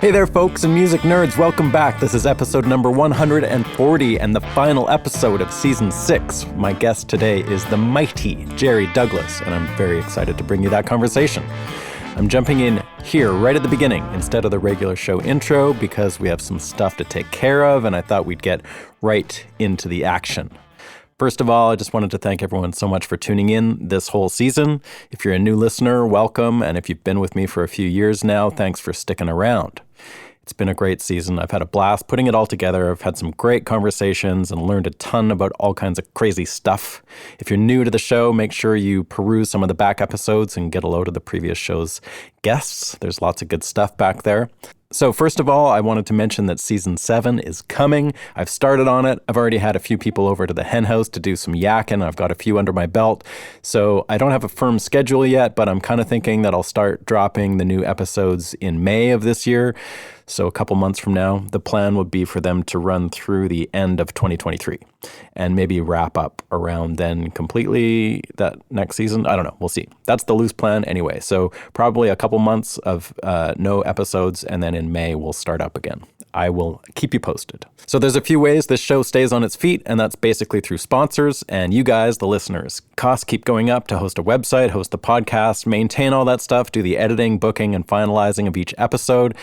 Hey there, folks and music nerds. Welcome back. This is episode number 140 and the final episode of season 6. My guest today is the mighty Jerry Douglas, and I'm very excited to bring you that conversation. I'm jumping in here right at the beginning instead of the regular show intro because we have some stuff to take care of, and I thought we'd get right into the action. First of all, I just wanted to thank everyone so much for tuning in this whole season. If you're a new listener, welcome. And if you've been with me for a few years now, thanks for sticking around. It's been a great season. I've had a blast putting it all together. I've had some great conversations and learned a ton about all kinds of crazy stuff. If you're new to the show, make sure you peruse some of the back episodes and get a load of the previous show's guests. There's lots of good stuff back there. So first of all, I wanted to mention that season 7 is coming. I've started on it. I've already had a few people over to the hen house to do some yakking. I've got a few under my belt. So I don't have a firm schedule yet, but I'm kind of thinking that I'll start dropping the new episodes in May of this year. So a couple months from now, the plan would be for them to run through the end of 2023 and maybe wrap up around then completely that next season. I don't know. We'll see. That's the loose plan anyway. So probably a couple months of no episodes, and then in May we'll start up again. I will keep you posted. So there's a few ways this show stays on its feet, and that's basically through sponsors and you guys, the listeners. Costs keep going up to host a website, host the podcast, maintain all that stuff, do the editing, booking, and finalizing of each episode.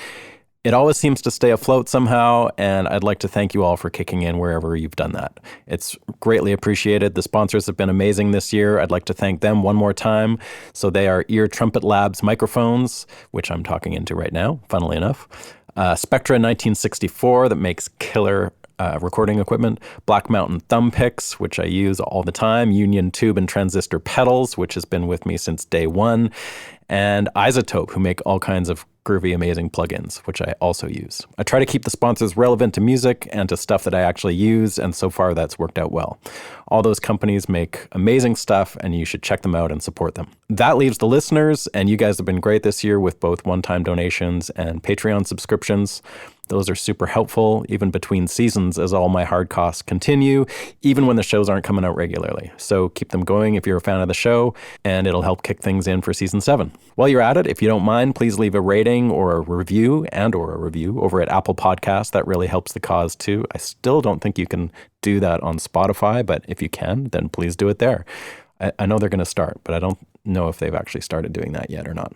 It always seems to stay afloat somehow, and I'd like to thank you all for kicking in wherever you've done that. It's greatly appreciated. The sponsors have been amazing this year. I'd like to thank them one more time. So they are Ear Trumpet Labs microphones, which I'm talking into right now, funnily enough. Spectra 1964 that makes killer recording equipment, Black Mountain thumb picks, which I use all the time, Union tube and transistor pedals, which has been with me since day one, and iZotope, who make all kinds of groovy, amazing plugins, which I also use. I try to keep the sponsors relevant to music and to stuff that I actually use, and so far that's worked out well. All those companies make amazing stuff, and you should check them out and support them. That leaves the listeners, and you guys have been great this year with both one-time donations and Patreon subscriptions. Those are super helpful, even between seasons, as all my hard costs continue, even when the shows aren't coming out regularly. So keep them going if you're a fan of the show, and it'll help kick things in for season 7. While you're at it, if you don't mind, please leave a rating or a review over at Apple Podcasts. That really helps the cause too. I still don't think you can do that on Spotify, but if you can, then please do it there. I know they're going to start, but I don't know if they've actually started doing that yet or not.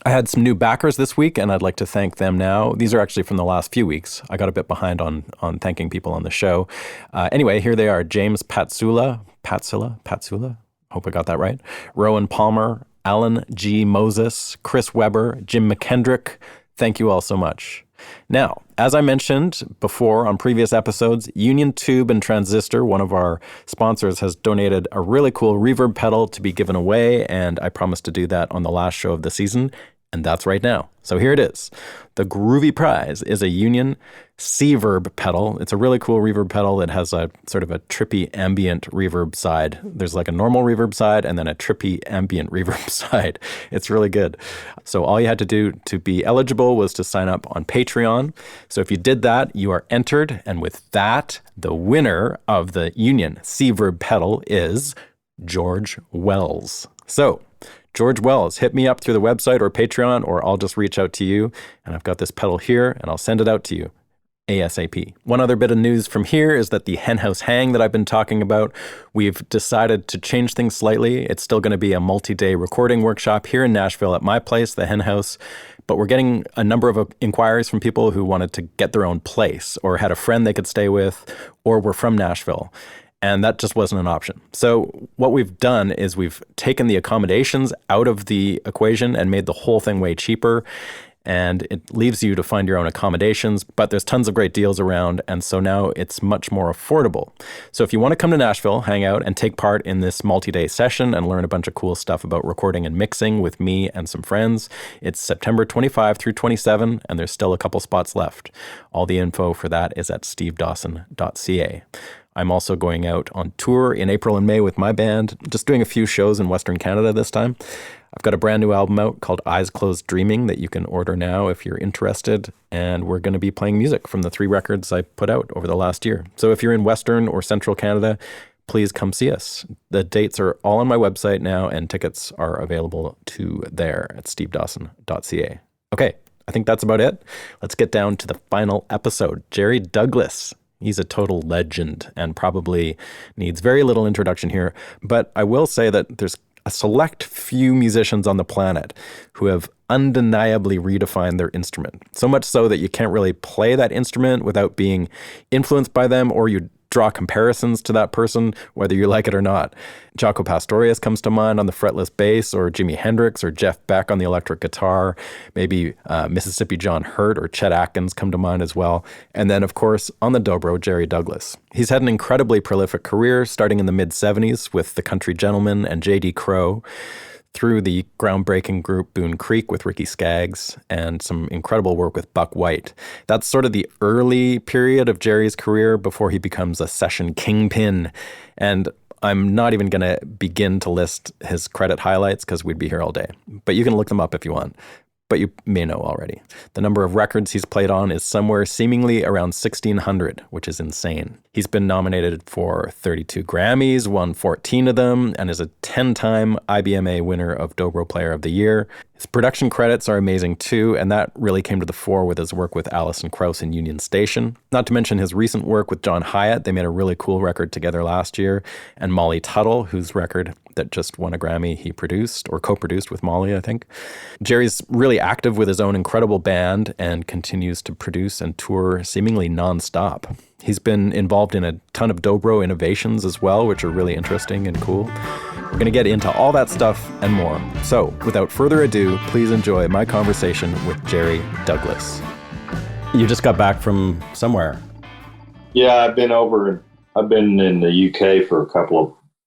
I had some new backers this week, and I'd like to thank them now. These are actually from the last few weeks. I got a bit behind on thanking people on the show. Anyway, here they are. James Patsula, hope I got that right. Rowan Palmer, Alan G. Moses, Chris Weber, Jim McKendrick. Thank you all so much. Now, as I mentioned before on previous episodes, Union Tube and Transistor, one of our sponsors, has donated a really cool reverb pedal to be given away, and I promised to do that on the last show of the season, and that's right now. So here it is. The groovy prize is a Union C-Verb pedal. It's a really cool reverb pedal that has a sort of a trippy ambient reverb side. There's like a normal reverb side and then a trippy ambient reverb side. It's really good. So all you had to do to be eligible was to sign up on Patreon. So if you did that, you are entered. And with that, the winner of the Union C-Verb pedal is George Wells. So George Wells, hit me up through the website or Patreon, or I'll just reach out to you. And I've got this pedal here, and I'll send it out to you ASAP. One other bit of news from here is that the Hen House Hang that I've been talking about, we've decided to change things slightly. It's still going to be a multi-day recording workshop here in Nashville at my place, the Hen House. But we're getting a number of inquiries from people who wanted to get their own place or had a friend they could stay with or were from Nashville. And that just wasn't an option. So what we've done is we've taken the accommodations out of the equation and made the whole thing way cheaper. And it leaves you to find your own accommodations, but there's tons of great deals around. And so now it's much more affordable. So if you want to come to Nashville, hang out and take part in this multi-day session and learn a bunch of cool stuff about recording and mixing with me and some friends, it's September 25 through 27, and there's still a couple spots left. All the info for that is at stevedawson.ca. I'm also going out on tour in April and May with my band, just doing a few shows in Western Canada this time. I've got a brand new album out called Eyes Closed Dreaming that you can order now if you're interested, and we're going to be playing music from the 3 records I put out over the last year. So if you're in Western or Central Canada, please come see us. The dates are all on my website now, and tickets are available to there at stevedawson.ca. Okay, I think that's about it. Let's get down to the final episode. Jerry Douglas. He's a total legend and probably needs very little introduction here. But I will say that there's a select few musicians on the planet who have undeniably redefined their instrument. So much so that you can't really play that instrument without being influenced by them, or you draw comparisons to that person, whether you like it or not. Jaco Pastorius comes to mind on the fretless bass, or Jimi Hendrix, or Jeff Beck on the electric guitar. Maybe Mississippi John Hurt or Chet Atkins come to mind as well. And then, of course, on the dobro, Jerry Douglas. He's had an incredibly prolific career, starting in the mid-'70s with The Country Gentlemen and J.D. Crowe, through the groundbreaking group Boone Creek with Ricky Skaggs, and some incredible work with Buck White. That's sort of the early period of Jerry's career before he becomes a session kingpin. And I'm not even going to begin to list his credit highlights because we'd be here all day. But you can look them up if you want. But you may know already. The number of records he's played on is somewhere seemingly around 1,600, which is insane. He's been nominated for 32 Grammys, won 14 of them, and is a 10-time IBMA winner of Dobro Player of the Year. His production credits are amazing too, and that really came to the fore with his work with Alison Krauss in Union Station. Not to mention his recent work with John Hiatt. They made a really cool record together last year. And Molly Tuttle, whose record that just won a Grammy he produced, or co-produced with Molly, I think. Jerry's really active with his own incredible band and continues to produce and tour seemingly nonstop. He's been involved in a ton of dobro innovations as well, which are really interesting and cool. We're going to get into all that stuff and more. So, without further ado, please enjoy my conversation with Jerry Douglas. You just got back from somewhere. Yeah, I've been in the UK for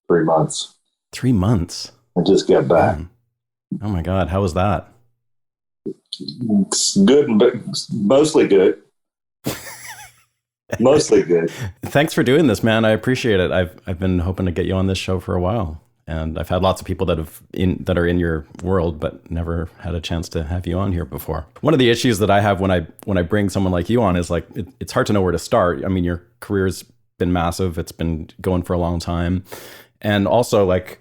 3 months. 3 months? I just got back. Oh my God, how was that? It's good, but mostly good. Mostly good. Thanks for doing this, man. I appreciate it. I've been hoping to get you on this show for a while, and I've had lots of people that are in your world, but never had a chance to have you on here before. One of the issues that I have when I bring someone like you on is like it's hard to know where to start. I mean, your career's been massive. It's been going for a long time, and also like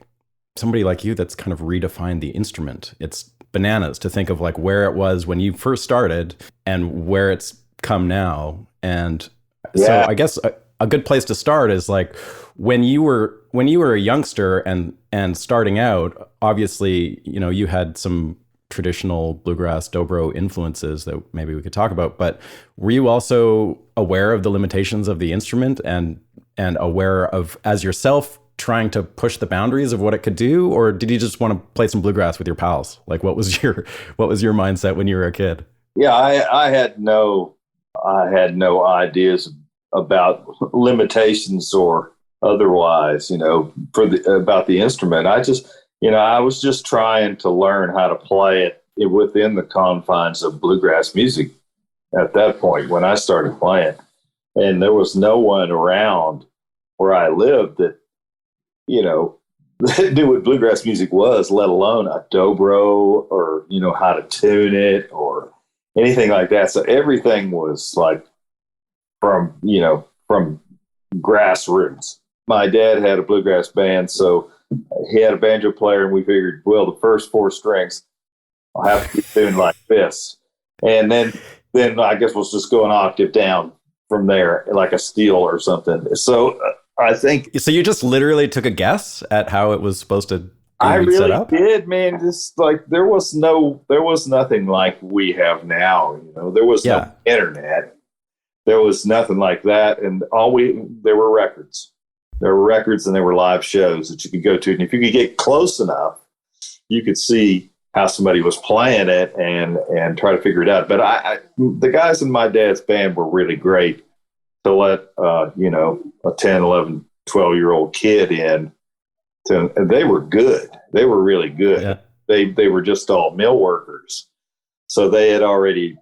somebody like you that's kind of redefined the instrument. It's bananas to think of like where it was when you first started and where it's come now. And so I guess a good place to start is like when you were a youngster and starting out, obviously, you know, you had some traditional bluegrass dobro influences that maybe we could talk about, but were you also aware of the limitations of the instrument and aware of, as yourself, trying to push the boundaries of what it could do, or did you just want to play some bluegrass with your pals? Like what was your mindset when you were a kid? Yeah, I had no ideas about limitations or otherwise, you know, about the instrument. I was just trying to learn how to play it within the confines of bluegrass music at that point when I started playing. And there was no one around where I lived that, you know, knew what bluegrass music was, let alone a dobro or, you know, how to tune it or anything like that. So everything was like from grassroots. My dad had a bluegrass band, so he had a banjo player, and we figured, well, the first 4 strings I'll have to be tuned like this. And then I guess we'll just go an octave down from there, like a steel or something. So I think. So you just literally took a guess at how it was supposed to I really did, man. Just like there was nothing like we have now. You know, there was no internet. There was nothing like that, and there were records. There were records, and there were live shows that you could go to, and if you could get close enough, you could see how somebody was playing it and try to figure it out. But the guys in my dad's band were really great to let a 10, 11, 12-year-old kid in. And they were good. They were really good. Yeah. They were just all mill workers. So they had already,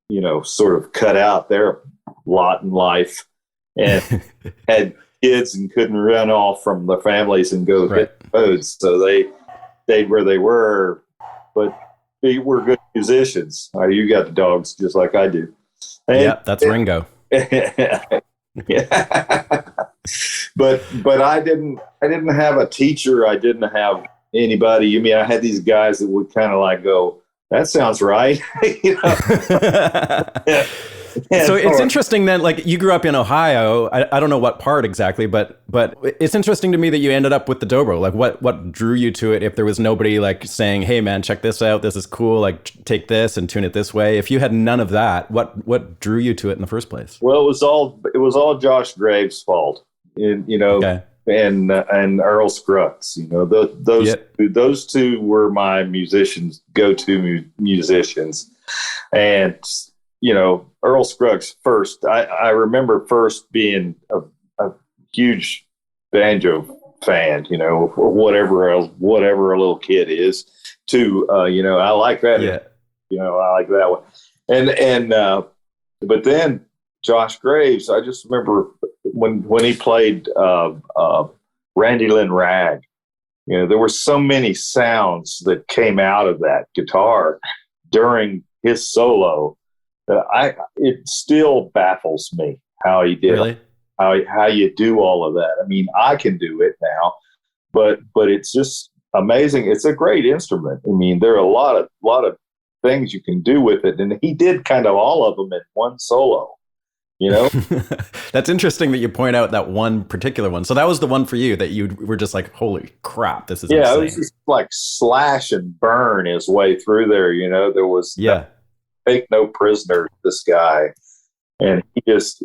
you know, sort of cut out their lot in life and had kids and couldn't run off from their families and go hit the roads. So they stayed where they were, but they were good musicians. You got the dogs just like I do. And, that's Ringo. Yeah. But I didn't have a teacher. I didn't have anybody. I mean, I had these guys that would kind of like go, that sounds right. Yeah. So it's interesting then, like you grew up in Ohio. I don't know what part exactly, but it's interesting to me that you ended up with the dobro. Like what drew you to it if there was nobody like saying, hey man, check this out. This is cool. Like take this and tune it this way. If you had none of that, what drew you to it in the first place? Well, it was all Josh Graves' fault. Okay. And Earl Scruggs, those two were my go-to musicians. And, Earl Scruggs first, I remember first being a huge banjo fan, whatever a little kid is I like that. Yeah. I like that one. And but then Josh Graves, I just remember when he played Randy Lynn Rag, there were so many sounds that came out of that guitar during his solo that it still baffles me how he did really? How you do all of that. I mean, I can do it now, but it's just amazing. It's a great instrument. I mean, there are a lot of things you can do with it, and he did kind of all of them in one solo. That's interesting that you point out that one particular one. So that was the one for you that you were just like, holy crap, this is insane. It was just like slash and burn his way through there. There was take no prisoner, this guy. And he just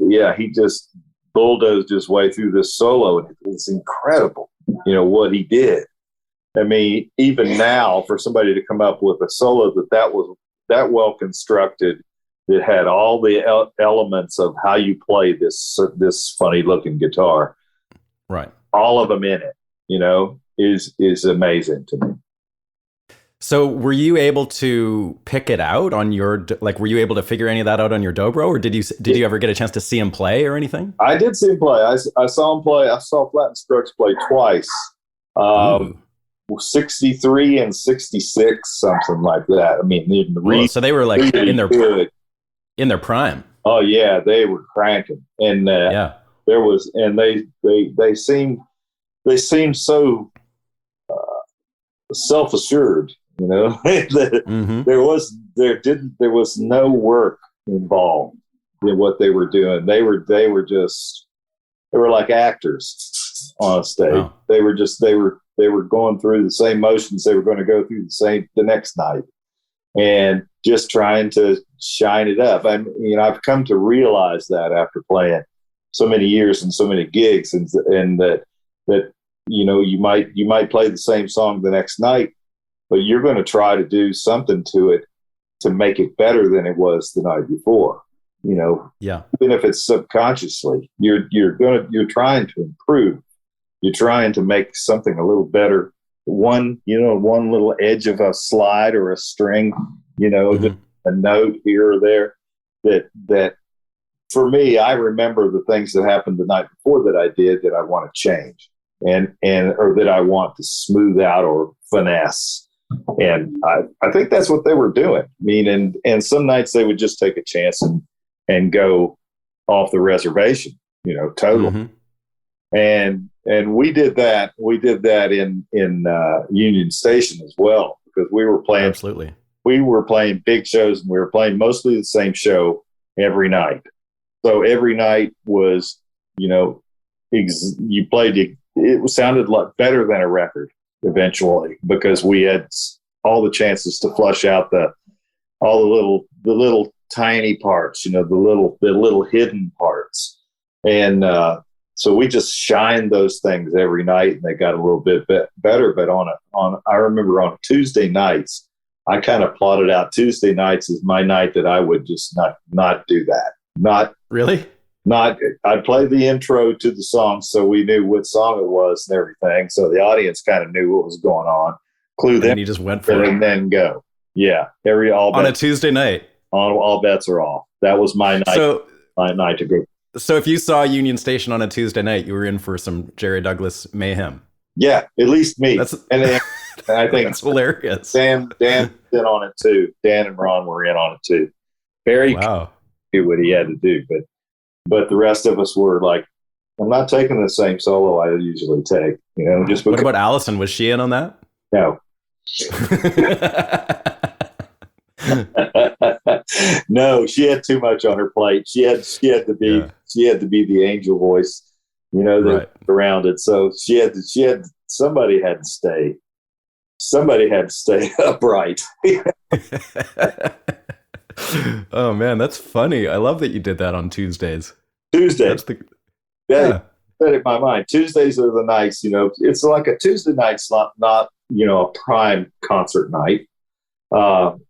bulldozed his way through this solo. And it's incredible, what he did. I mean, even now for somebody to come up with a solo that was that well constructed, that had all the elements of how you play this funny looking guitar, right? All of them in it, is amazing to me. So were you able to pick it out on were you able to figure any of that out on your dobro, or did you ever get a chance to see him play or anything? I did see him play. I saw him play. I saw Flatt & Scruggs play twice. 63 and 66, something like that. I mean, so they were like in their prime. Oh yeah, they were cranking, and there was, and they seemed so self-assured, that there was no work involved in what they were doing. They were like actors on a stage. Wow. They were going through the same motions they were going to go through the next night, and just trying to shine it up. I've come to realize that after playing so many years and so many gigs, and that you might play the same song the next night, but you're going to try to do something to it to make it better than it was the night before. Even if it's subconsciously, you're trying to improve. You're trying to make something a little better. One little edge of a slide or a string, just a note here or there. That for me, I remember the things that happened the night before that I did that I want to change, or that I want to smooth out or finesse. And I think that's what they were doing. I mean, and some nights they would just take a chance and go off the reservation, total. Mm-hmm. And we did that. We did that in Union Station as well, because we were playing. Absolutely. We were playing big shows, and we were playing mostly the same show every night. So every night was, you played. It sounded a lot better than a record eventually, because we had all the chances to flush out all the little tiny parts, the little hidden parts, and so we just shined those things every night, and they got a little bit better. But I remember on Tuesday nights, I kind of plotted out Tuesday nights as my night that I would just not do that. Not really. I'd play the intro to the song, so we knew what song it was and everything. So the audience kind of knew what was going on. Clue them. And you just went for it. And then go. Yeah. On a Tuesday night. All bets are off. That was my night. My night to go. So if you saw Union Station on a Tuesday night, you were in for some Jerry Douglas mayhem. Yeah, at least me. And I think that's hilarious. Dan's in on it too. Dan and Ron were in on it too. Barry did what he had to do, but the rest of us were like, I'm not taking the same solo I usually take. Just because. What about Allison? Was she in on that? No. No, she had too much on her plate. She had to be the angel voice, that Right. around it. So somebody had to stay upright. Oh man, that's funny. I love that you did that on Tuesdays. Tuesday. That's the That set in my mind. Tuesdays are the nights, it's like a Tuesday night's not a prime concert night.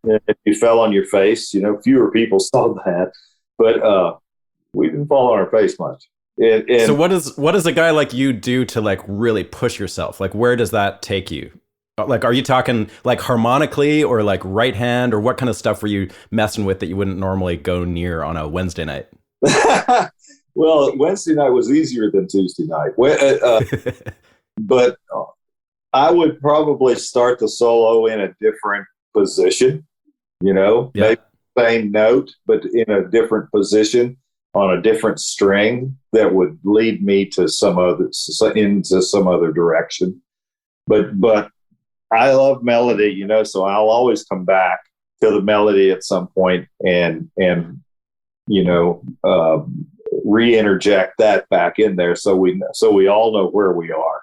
If you fell on your face, fewer people saw that, but we didn't fall on our face much. And so what does a guy like you do to like really push yourself? Like where does that take you? Like, are you talking like harmonically or like right hand, or what kind of stuff were you messing with that you wouldn't normally go near on a Wednesday night? Well, Wednesday night was easier than Tuesday night. But I would probably start the solo in a different position, maybe same note, but in a different position on a different string that would lead me to into some other direction. But I love melody, so I'll always come back to the melody at some point and re-interject that back in there so we all know where we are.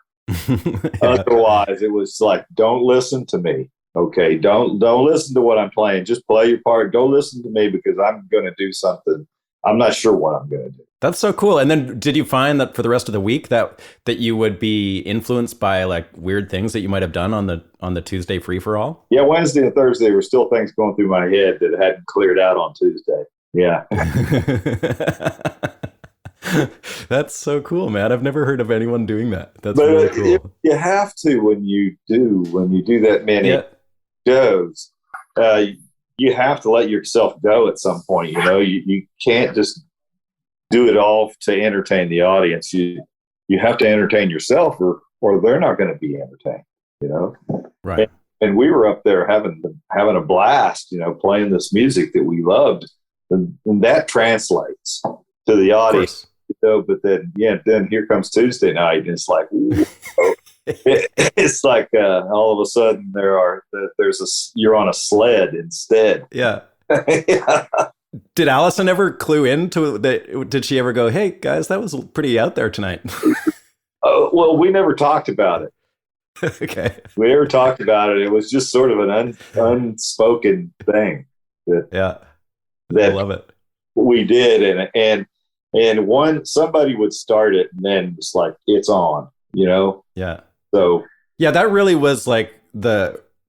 Otherwise, it was like, don't listen to me. Okay, don't listen to what I'm playing. Just play your part. Don't listen to me because I'm going to do something. I'm not sure what I'm going to do. That's so cool. And then did you find that for the rest of the week that you would be influenced by like weird things that you might have done on the Tuesday free for all? Yeah, Wednesday and Thursday were still things going through my head that hadn't cleared out on Tuesday. Yeah. That's so cool, man. I've never heard of anyone doing that. That's really cool. You have to when you do that many shows. You have to let yourself go at some point. You can't just do it all to entertain the audience. You have to entertain yourself, or they're not going to be entertained. Right. And we were up there having a blast. Playing this music that we loved, and that translates to the audience. But then here comes Tuesday night, and it's like, it's like all of a sudden you're on a sled instead. Yeah. Yeah. Did Allison ever clue into that? Did she ever go, "Hey guys, that was pretty out there tonight"? Well, we never talked about it. Okay. We never talked about it. It was just sort of an unspoken thing. I love it. We did, and somebody would start it, and then it's like it's on. Yeah. So yeah, that really was like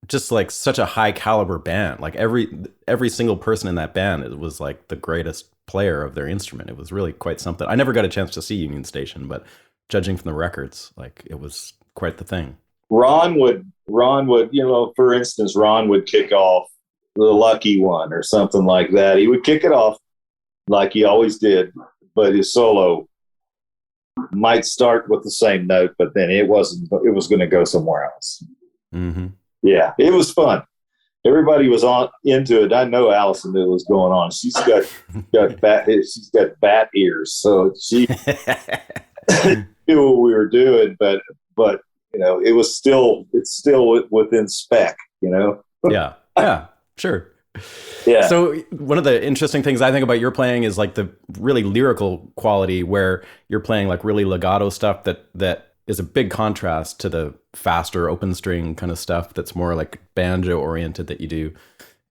just like such a high caliber band. Like every single person in that band, it was like the greatest player of their instrument. It was really quite something. I never got a chance to see Union Station, but judging from the records, like it was quite the thing. Ron would, for instance, Ron would kick off the Lucky One or something like that. He would kick it off like he always did, but his solo might start with the same note, but then it was going to go somewhere else. Mm-hmm. Yeah, it was fun. Everybody was into it. I know Allison knew what was going on. She's got bat ears, so she knew what we were doing. But it's still within spec. Yeah. Sure. Yeah. So one of the interesting things I think about your playing is like the really lyrical quality, where you're playing like really legato stuff that is a big contrast to the faster open string kind of stuff that's more like banjo oriented that you do.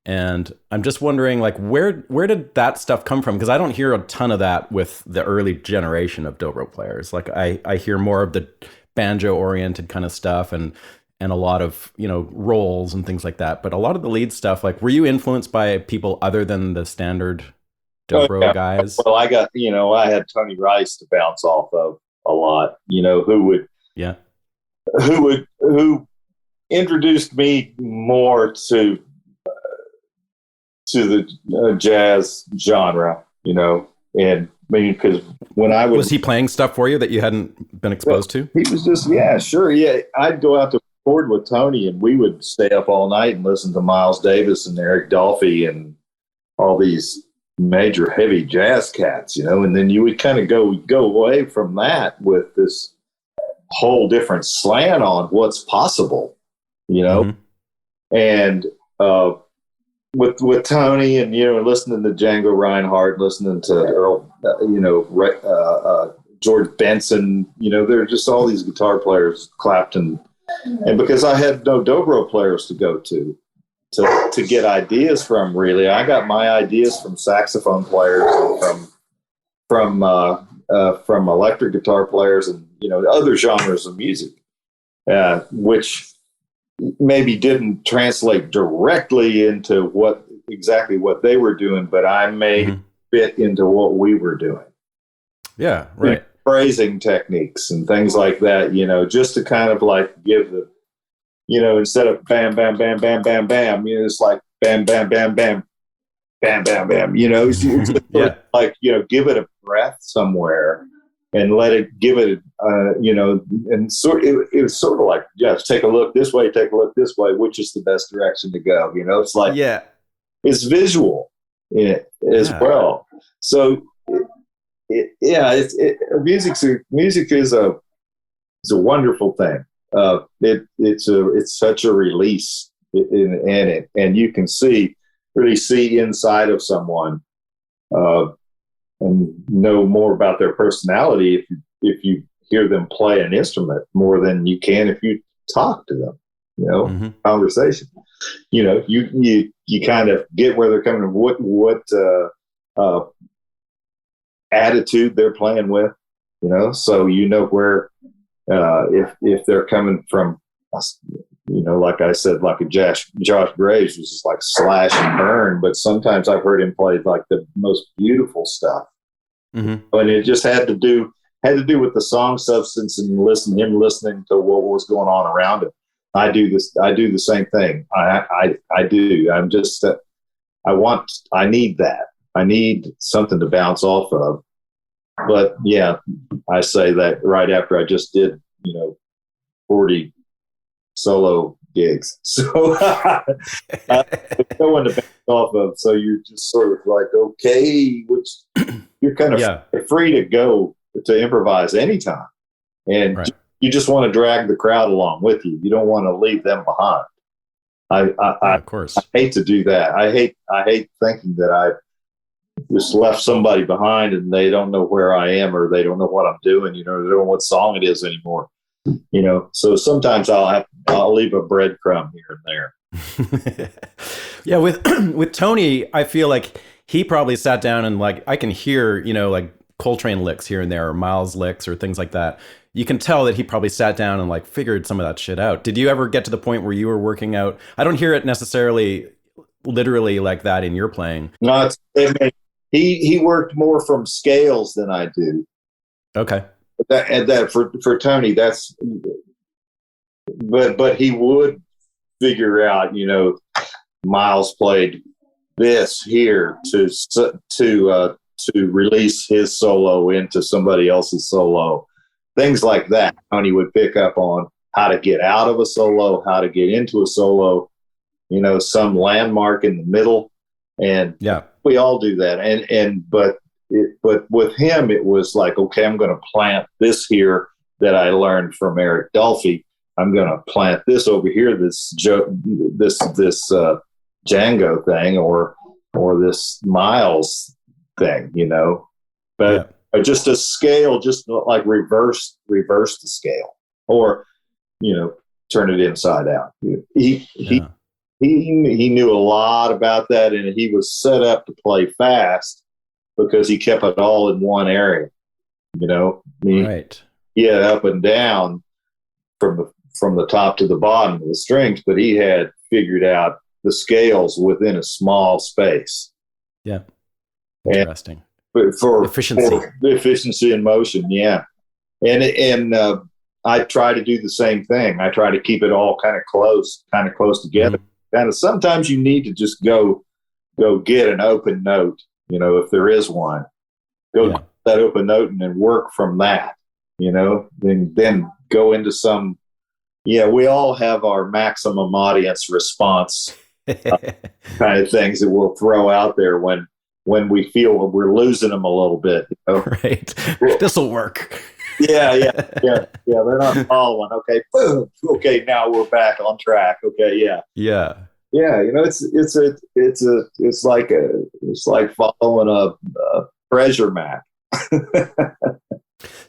And I'm just wondering, like, where did that stuff come from? Because I don't hear a ton of that with the early generation of dobro players. Like I hear more of the banjo oriented kind of stuff and a lot of, rolls and things like that. But a lot of the lead stuff, like, were you influenced by people other than the standard dobro guys? Well, I had Tony Rice to bounce off of a lot, who introduced me more to the jazz genre, and because when I was he playing stuff for you that you hadn't been exposed to? He was just, sure. Yeah. I'd go out to record with Tony, and we would stay up all night and listen to Miles Davis and Eric Dolphy and all these major heavy jazz cats, and then you would kind of go away from that with this whole different slant on what's possible, Mm-hmm. And with Tony, and listening to Django Reinhardt, listening to Earl, George Benson. There are just all these guitar players, Clapton, and because I had no dobro players to go to get ideas from, really, I got my ideas from saxophone players and from electric guitar players, and other genres of music, which maybe didn't translate directly into exactly what they were doing, but I made fit into what we were doing. Yeah, right. Phrasing techniques and things like that, just to kind of like give the, instead of bam, bam, bam, bam, bam, bam, it's like bam, bam, bam, bam, bam, bam, bam, it's yeah. like, give it a breath somewhere and let it give it, and it was sort of like, take a look this way, which is the best direction to go. It's like, yeah, it's visual as well. So, music is a wonderful thing. It's such a release in it, and you can really see inside of someone, and know more about their personality if you hear them play an instrument more than you can if you talk to them. Conversation. You kind of get where they're coming from, what attitude they're playing with, so where if they're coming from, like I said, like a Josh Graves was just like slash and burn, but sometimes I've heard him play like the most beautiful stuff, and it just had to do with the song substance and listening to what was going on around him. I do the same thing. I do. I'm just I need that. I need something to bounce off of. But yeah, I say that right after I just did 40 solo gigs, so no one to bounce off of. So you're just sort of like, okay, which you're kind of free to go to improvise anytime, and you just want to drag the crowd along with you. You don't want to leave them behind. Of course, I hate to do that. I hate thinking that I just left somebody behind and they don't know where I am, or they don't know what I'm doing. They don't know what song it is anymore. So sometimes I'll leave a breadcrumb here and there. Yeah, with Tony, I feel like he probably sat down and like I can hear like Coltrane licks here and there, or Miles licks, or things like that. You can tell that he probably sat down and like figured some of that shit out. Did you ever get to the point where you were working out? I don't hear it necessarily literally like that in your playing. No, he worked more from scales than I do. Okay. That for Tony, that's, but he would figure out, Miles played this here to release his solo into somebody else's solo, things like that. Tony would pick up on how to get out of a solo, how to get into a solo, some landmark in the middle, and we all do that. But with him, it was like, okay, I'm going to plant this here that I learned from Eric Dolphy. I'm going to plant this over here, this Django thing, or this Miles thing, But just a scale, just like reverse the scale, or turn it inside out. He knew a lot about that, and he was set up to play fast because he kept it all in one area. Right. He had up and down from the top to the bottom of the strings, but he had figured out the scales within a small space. Yeah. Interesting. And for efficiency and motion, yeah. And I try to do the same thing. I try to keep it all kind of close together. Kind of sometimes you need to just go get an open note, if there is one. Get that open note and then work from that, then go into some. Yeah, we all have our maximum audience response kind of things that we'll throw out there when we feel we're losing them a little bit. Right. This will work. Yeah. They're not following. Okay, boom. Okay, now we're back on track. Okay, yeah. Yeah. Yeah, it's like following a treasure map.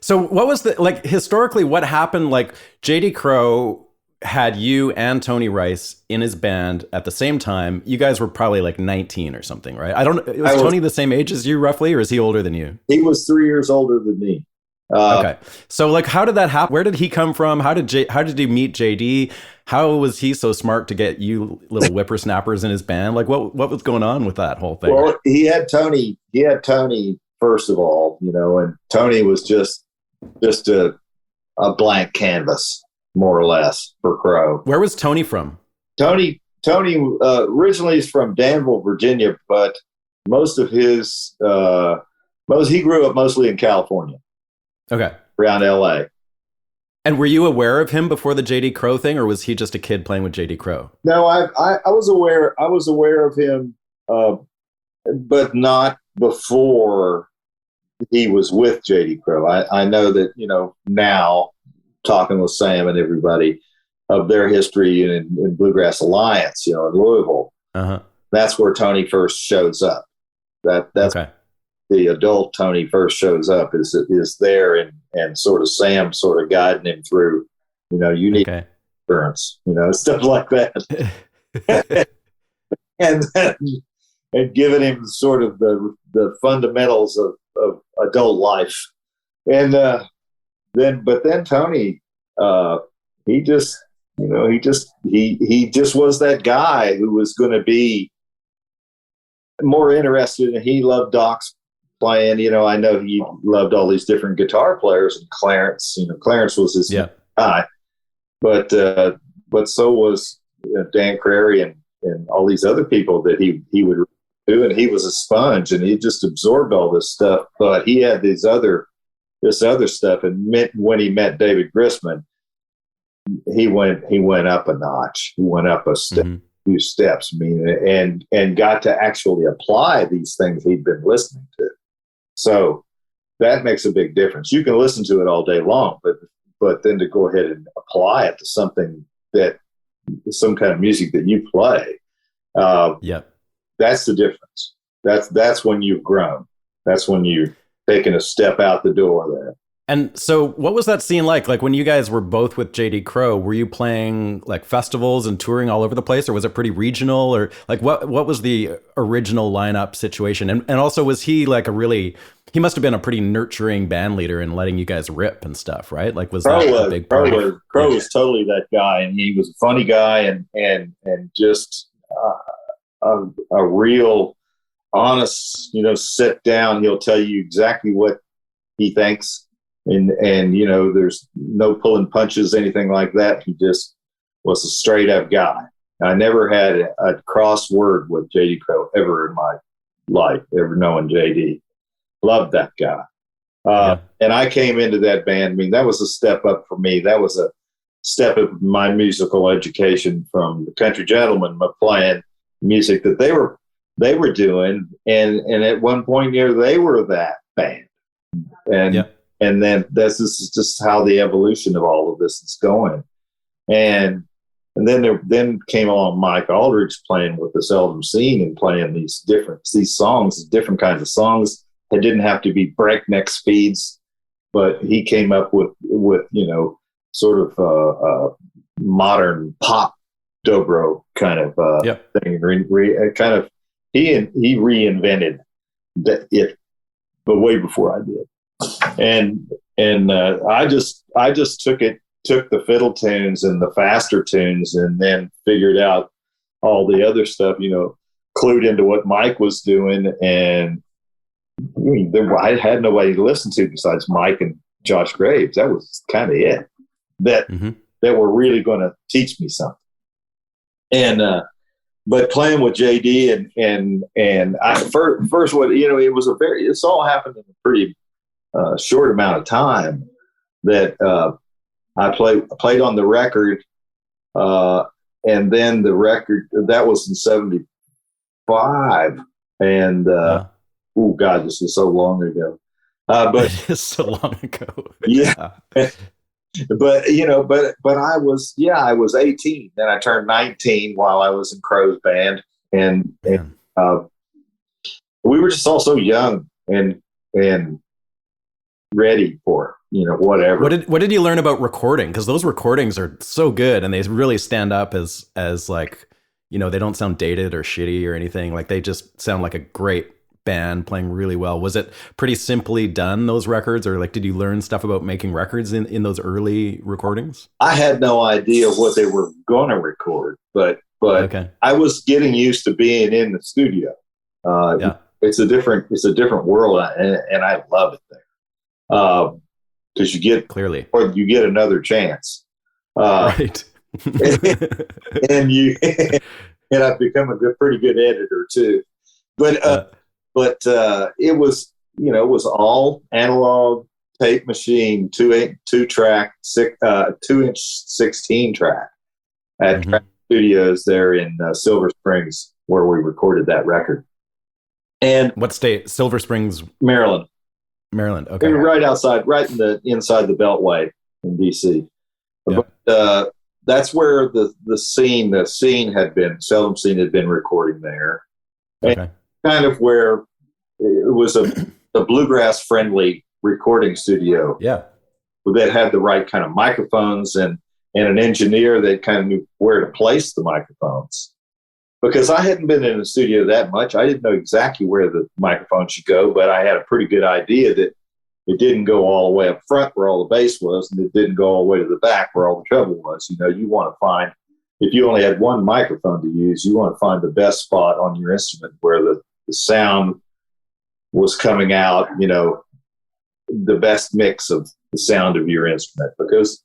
So what was historically what happened? Like JD Crowe had you and Tony Rice in his band at the same time. You guys were probably like 19 or something, right? I don't know. Was Tony the same age as you roughly, or is he older than you? He was 3 years older than me. Okay. So like, how did that happen? Where did he come from? How did you meet JD? How was he so smart to get you little whippersnappers in his band? Like what was going on with that whole thing? Well, he had Tony first of all, and Tony was just a blank canvas, more or less, for Crowe. Where was Tony from? Tony originally is from Danville, Virginia, but most of his he grew up mostly in California. Okay. Around LA. And were you aware of him before the JD Crowe thing, or was he just a kid playing with JD Crowe? No, I was aware of him, but not before he was with JD Crowe. I know that, now talking with Sam and everybody of their history in Bluegrass Alliance, in Louisville. Uh-huh. That's where Tony first shows up. That's okay. The adult Tony first shows up is there and sort of Sam sort of guiding him through, you need insurance, stuff like that. and giving him sort of the fundamentals of adult life. And then Tony, he just was that guy who was going to be more interested, and he loved Doc's playing. I know he loved all these different guitar players, and Clarence. Clarence was his guy, but so was Dan Crary and all these other people that he would do, and he was a sponge, and he just absorbed all this stuff. But he had this other stuff, and when he met David Grisman, he went up a notch. He went up a step. Mm-hmm. Few steps, and got to actually apply these things he'd been listening to. So that makes a big difference. You can listen to it all day long, but then to go ahead and apply it to something some kind of music that you play, that's the difference. That's when you've grown. That's when you've taken a step out the door there. And so what was that scene like? Like when you guys were both with JD Crowe, were you playing like festivals and touring all over the place, or was it pretty regional, or like what was the original lineup situation? And also was he like he must have been a pretty nurturing band leader and letting you guys rip and stuff, right? Like was that a big part? Crowe was totally that guy, and he was a funny guy and just a real honest, sit down. He'll tell you exactly what he thinks. And there's no pulling punches, anything like that. He just was a straight up guy. I never had a cross word with JD Crowe ever in my life, ever knowing JD. Loved that guy. And I came into that band. I mean, that was a step up for me. That was a step up in my musical education from the Country Gentlemen, playing music that they were doing. And at one point here, they were that band. And then this is just how the evolution of all of this is going. And then came along Mike Aldridge playing with the Seldom Scene and playing these songs, different kinds of songs that didn't have to be breakneck speeds, but he came up with sort of modern pop dobro kind of thing. He reinvented it, but way before I did. And I just took the fiddle tunes and the faster tunes, and then figured out all the other stuff, clued into what Mike was doing. And I had nobody to listen to besides Mike and Josh Graves. That was kind of it that were really going to teach me something. And but playing with JD and I first what it's all happened in a pretty short amount of time that I played on the record, and then the record that was in '75, and oh God, this is so long ago. But it is so long ago. yeah. but I was, I was 18. Then I turned 19 while I was in Crow's band, and we were just all so young and ready for whatever. What did you learn about recording? Because those recordings are so good, and they really stand up as like, they don't sound dated or shitty or anything. Like, they just sound like a great band playing really well. Was it pretty simply done, those records, or like, did you learn stuff about making records in those early recordings? I had no idea what they were going to record, but okay. I was getting used to being in the studio. It's a different world, and I love it there. Because you get another chance, right? and I've become a pretty good editor too. But it was it was all analog tape machine, 2-track, 2-inch 16 track at Track Studios there in Silver Springs, where we recorded that record. And what state? Silver Springs, Maryland. Maryland. Okay. We were right outside, right inside the Beltway in DC. Yeah. But that's where the scene had been. Seldom Scene had been recording there. Okay. And kind of where it was a bluegrass friendly recording studio. Yeah. That had the right kind of microphones and an engineer that kind of knew where to place the microphones. Because I hadn't been in the studio that much, I didn't know exactly where the microphone should go, but I had a pretty good idea that it didn't go all the way up front where all the bass was, and it didn't go all the way to the back where all the treble was. You want to find, if you only had one microphone to use, you want to find the best spot on your instrument where the sound was coming out, the best mix of the sound of your instrument. Because,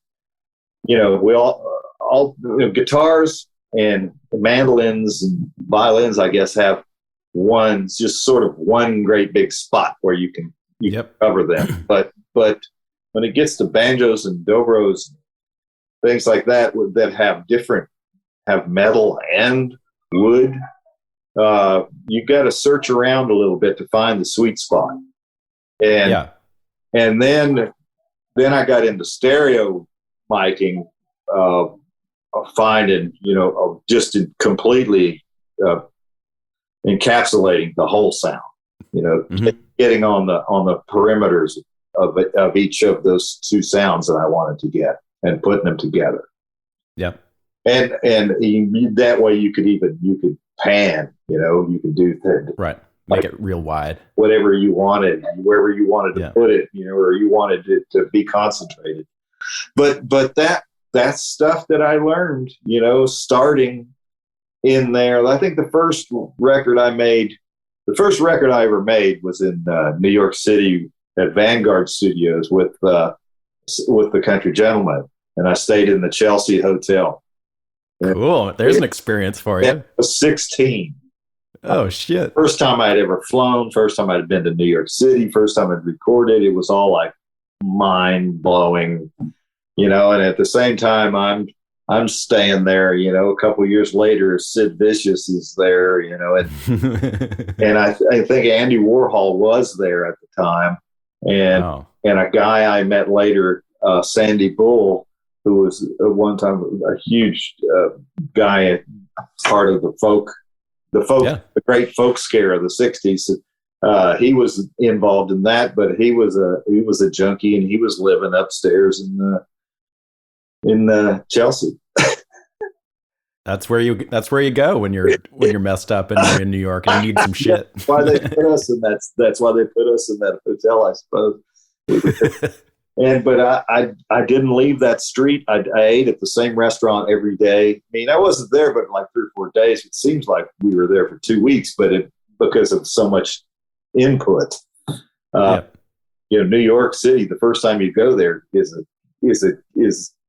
we all guitars and mandolins and violins, I guess, have one great big spot where you can cover them. But when it gets to banjos and dobros, things like that have metal and wood, you got to search around a little bit to find the sweet spot. And then I got into stereo miking, finding, just completely encapsulating the whole sound, getting on the perimeters of each of those two sounds that I wanted to get and putting them together. Yeah. And that way you could pan, you could do things. Right. Make it real wide. Whatever you wanted, wherever you wanted to put it, or you wanted it to be concentrated. But that's stuff that I learned, starting in there. I think the first record I ever made was in New York City at Vanguard Studios with the Country Gentlemen, and I stayed in the Chelsea Hotel. Cool. There's an experience for you. I was 16. Oh, shit. First time I'd ever flown, first time I'd been to New York City, first time I'd recorded. It was all like mind blowing. And at the same time, I'm staying there, a couple of years later, Sid Vicious is there, and I think Andy Warhol was there at the time. And a guy I met later, Sandy Bull, who was at one time a huge guy, part of the great folk scare of the 60s. He was involved in that, but he was a junkie, and he was living upstairs in Chelsea. That's where you go when you're messed up and you're in New York and you need some shit. That's why they put us in that's why they put us in that hotel, I suppose. But I didn't leave that street. I ate at the same restaurant every day. I mean, I wasn't there but like 3 or 4 days. It seems like we were there for 2 weeks, but because of so much input. New York City, the first time you go there is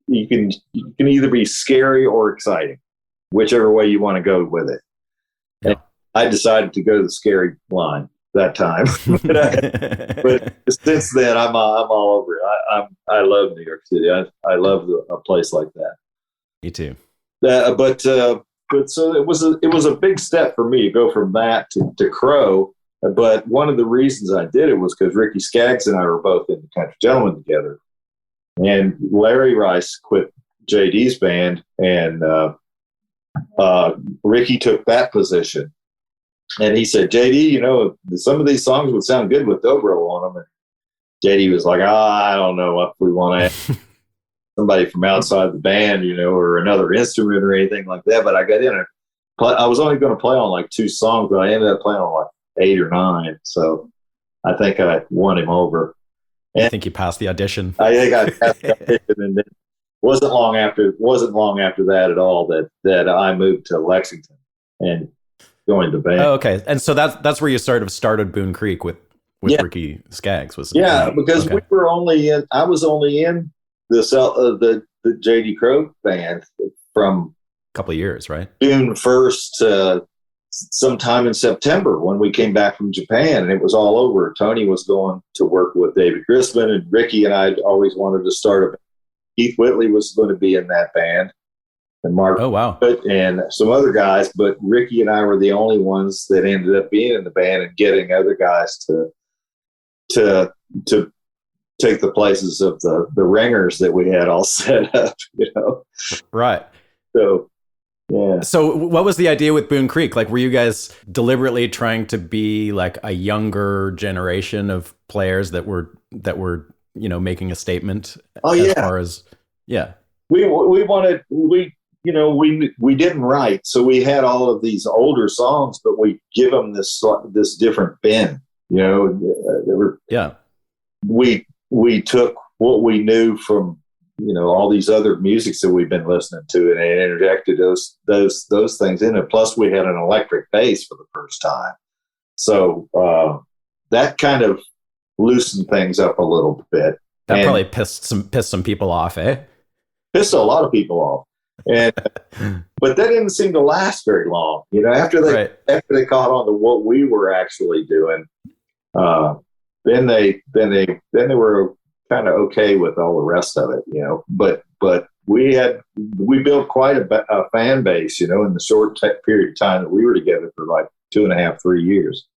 you can either be scary or exciting, whichever way you want to go with it. Yeah. And I decided to go the scary line that time, but since then I'm all over it. I love New York City. I love a place like that. Me too. But so it was a big step for me to go from that to Crow. But one of the reasons I did it was because Ricky Skaggs and I were both in the Country Gentlemen together. And Larry Rice quit JD's band, and Ricky took that position. And he said, JD, you know, some of these songs would sound good with Dobro on them. And JD was like, I don't know if we want to somebody from outside the band, you know, or another instrument or anything like that. But I got in and I was only going to play on like 2 songs, but I ended up playing on like 8 or 9. So I think I won him over. And I think you passed the audition. I think I passed the audition, and then wasn't long after that at all that I moved to Lexington and joined the band. Oh, okay. And so that's where you started Boone Creek with Ricky Skaggs, was it? Yeah, because we were I was only in the JD Crowe band from a couple of years, right? June 1st to sometime in September when we came back from Japan, and it was all over. Tony was going to work with David Grisman, and Ricky and I always wanted to start a band. Keith Whitley was going to be in that band, and Mark and some other guys, but Ricky and I were the only ones that ended up being in the band and getting other guys to take the places of the ringers that we had all set up, you know. Right. So, yeah. So what was the idea with Boone Creek? Like, were you guys deliberately trying to be like a younger generation of players that were, you know, making a statement? As far as, we didn't write, so we had all of these older songs, but we give them this different bend, you know. We took what we knew from, you know, all these other musics that we've been listening to, and interjected those things in it. Plus we had an electric bass for the first time, so that kind of loosened things up a little bit. That probably pissed some people off, eh? Pissed a lot of people off, and but that didn't seem to last very long. You know, after they caught on to what we were actually doing, then they were kind of okay with all the rest of it. You know, but we built quite a fan base. You know, in the short period of time that we were together for like 2.5, 3 years,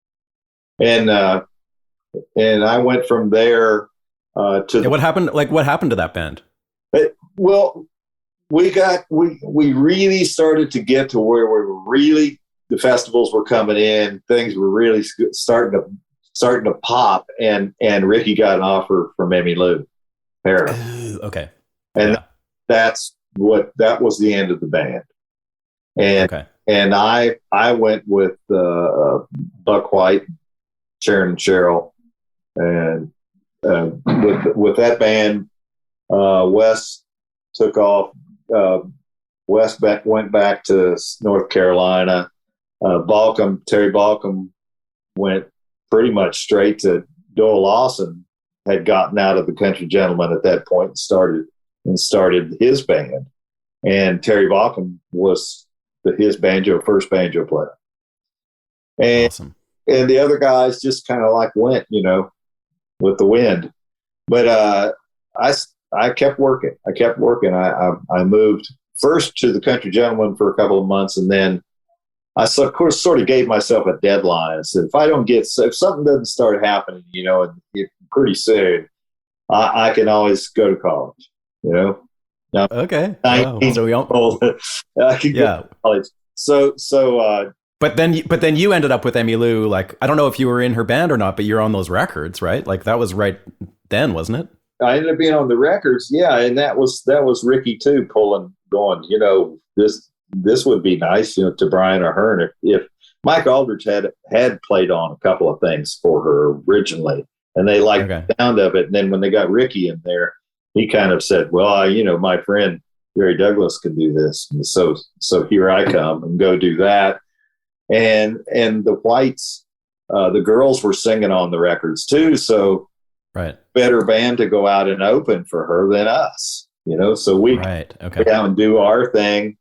and I went from there. What happened? Like, what happened to that band? Well, we really started to get to where the festivals were coming in, things were really starting to pop, and Ricky got an offer from Emmylou Harris. Okay, and that was the end of the band, and I went with Buck White, Sharon and Cheryl, and with that band, Wes took off. Wes went back to North Carolina. Terry Balcom went pretty much straight to Doyle Lawson. Had gotten out of the Country Gentlemen at that point and started his band. And Terry Balcom was his first banjo player. And awesome. And the other guys just kind of like went, you know, with the wind. But I kept working. I moved first to the Country Gentlemen for a couple of months, and then I of course sort of gave myself a deadline. I said, if something doesn't start happening, you know, pretty soon, I can always go to college. You know. Now, okay. 19 So we old, I can go to college. So. But then you ended up with Emmylou. Like, I don't know if you were in her band or not, but you're on those records, right? Like, that was right then, wasn't it? I ended up being on the records, yeah, and that was Ricky too, going, you know, this would be nice, you know, to Brian Aherne if Mike Aldridge had played on a couple of things for her originally, and they liked the sound of it. And then when they got Ricky in there, he kind of said, well, you know, my friend Jerry Douglas can do this, and so here I come and go do that. And the Whites, the girls were singing on the records too, so better band to go out and open for her than us, you know. So we go down and do our thing,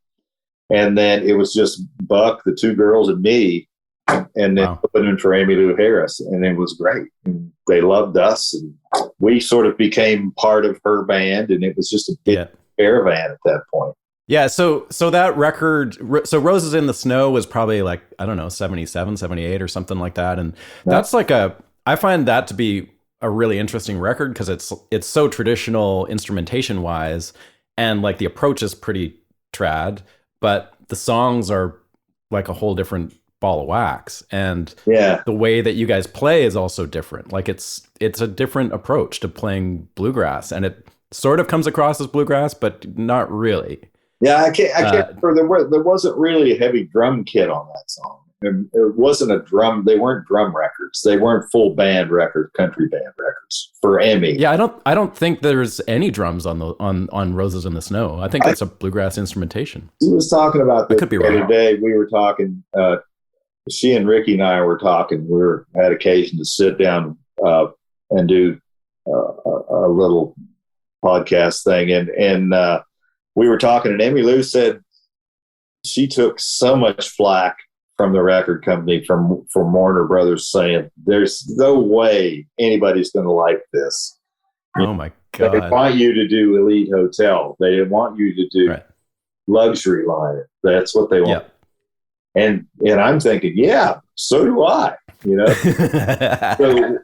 and then it was just Buck, the 2 girls, and me, and then opening for Emmylou Harris, and it was great. And they loved us, and we sort of became part of her band, and it was just a big caravan at that point. Yeah, so that record, so Roses in the Snow was probably like, I don't know, 77, 78 or something like that. And that's like I find that to be a really interesting record because it's so traditional instrumentation wise, and like the approach is pretty trad, but the songs are like a whole different ball of wax, and the way that you guys play is also different. Like it's a different approach to playing bluegrass, and it sort of comes across as bluegrass, but not really. Yeah, I can't remember. There wasn't really a heavy drum kit on that song. It wasn't a drum. They weren't drum records. They weren't full band records, country band records for Emmy. Yeah, I don't think there's any drums on Roses in the Snow. I think that's a bluegrass instrumentation. He was talking about this the other day. We were talking. She and Ricky and I were talking. We had occasion to sit down and do a little podcast thing, and we were talking, and Emmylou said she took so much flack from the record company, from Warner Brothers, saying there's no way anybody's going to like this. Oh my God. They want you to do Elite Hotel. They want you to do Luxury Liner. That's what they want. And I'm thinking, yeah, so do I, you know. So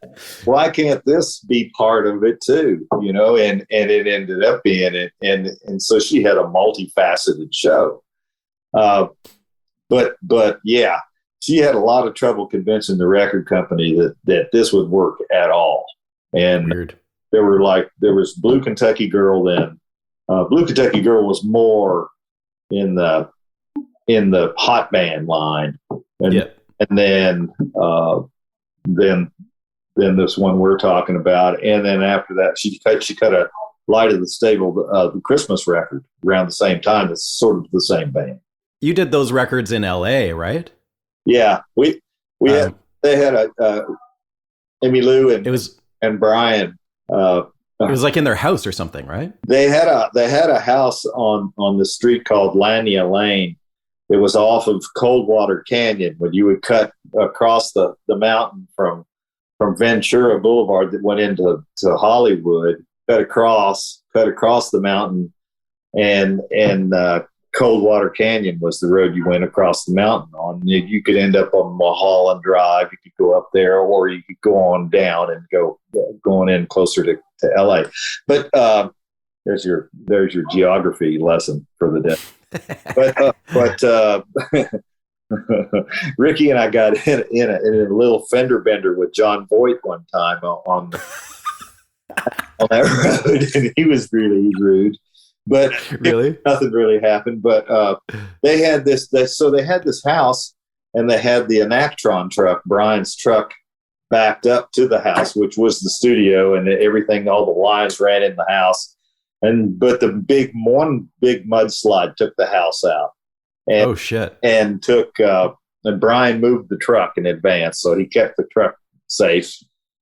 why can't this be part of it too, you know? And it ended up being it, and so she had a multifaceted show. But yeah, she had a lot of trouble convincing the record company that this would work at all. And weird. There was Blue Kentucky Girl then. Blue Kentucky Girl was more in the hot band line, and then this one we're talking about, and then after that she cut a Light of the Stable, the Christmas record around the same time. It's sort of the same band. You did those records in L.A., right? Yeah, they had Emmylou and Brian. It was like in their house or something, right? They had a house on the street called Lania Lane. It was off of Coldwater Canyon when you would cut across the mountain from Ventura Boulevard that went into Hollywood, cut across the mountain, and Coldwater Canyon was the road you went across the mountain on. You could end up on Mulholland Drive. You could go up there, or you could go on down and going in closer to LA. But there's your geography lesson for the day. But Ricky and I got in a little fender bender with John Voight one time on that road, and he was really rude. But really, nothing really happened. But they had this house, and they had the Enactron truck, Brian's truck, backed up to the house, which was the studio, and everything. All the lines ran in the house. But the big mudslide took the house out. And, oh shit! And Brian moved the truck in advance, so he kept the truck safe.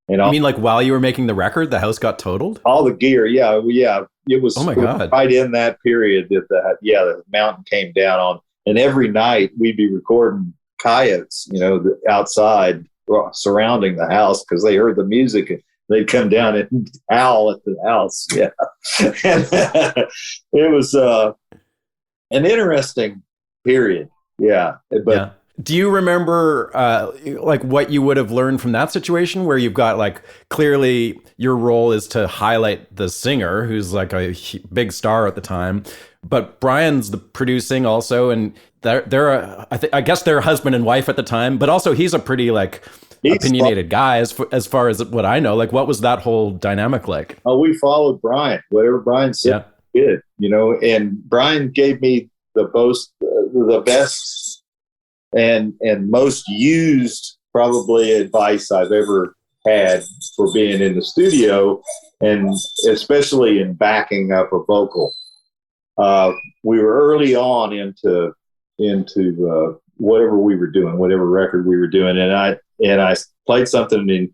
And you mean like while you were making the record, the house got totaled? All the gear, yeah. It was. Oh my God! Right in that period that the mountain came down on, and every night we'd be recording coyotes, outside surrounding the house because they heard the music. And they'd come down and howl at the house. Yeah. And it was an interesting period. Yeah. But yeah. Do you remember like what you would have learned from that situation where you've got like clearly your role is to highlight the singer who's like a big star at the time, but Brian's the producing also, and I guess they're husband and wife at the time, but also he's a pretty like opinionated guy as far as what I know. Like, what was that whole dynamic like? Oh, we followed Brian. Whatever Brian said, did, and Brian gave me the best and most used probably advice I've ever had for being in the studio, and especially in backing up a vocal. We were early on into whatever we were doing, whatever record we were doing, and I played something,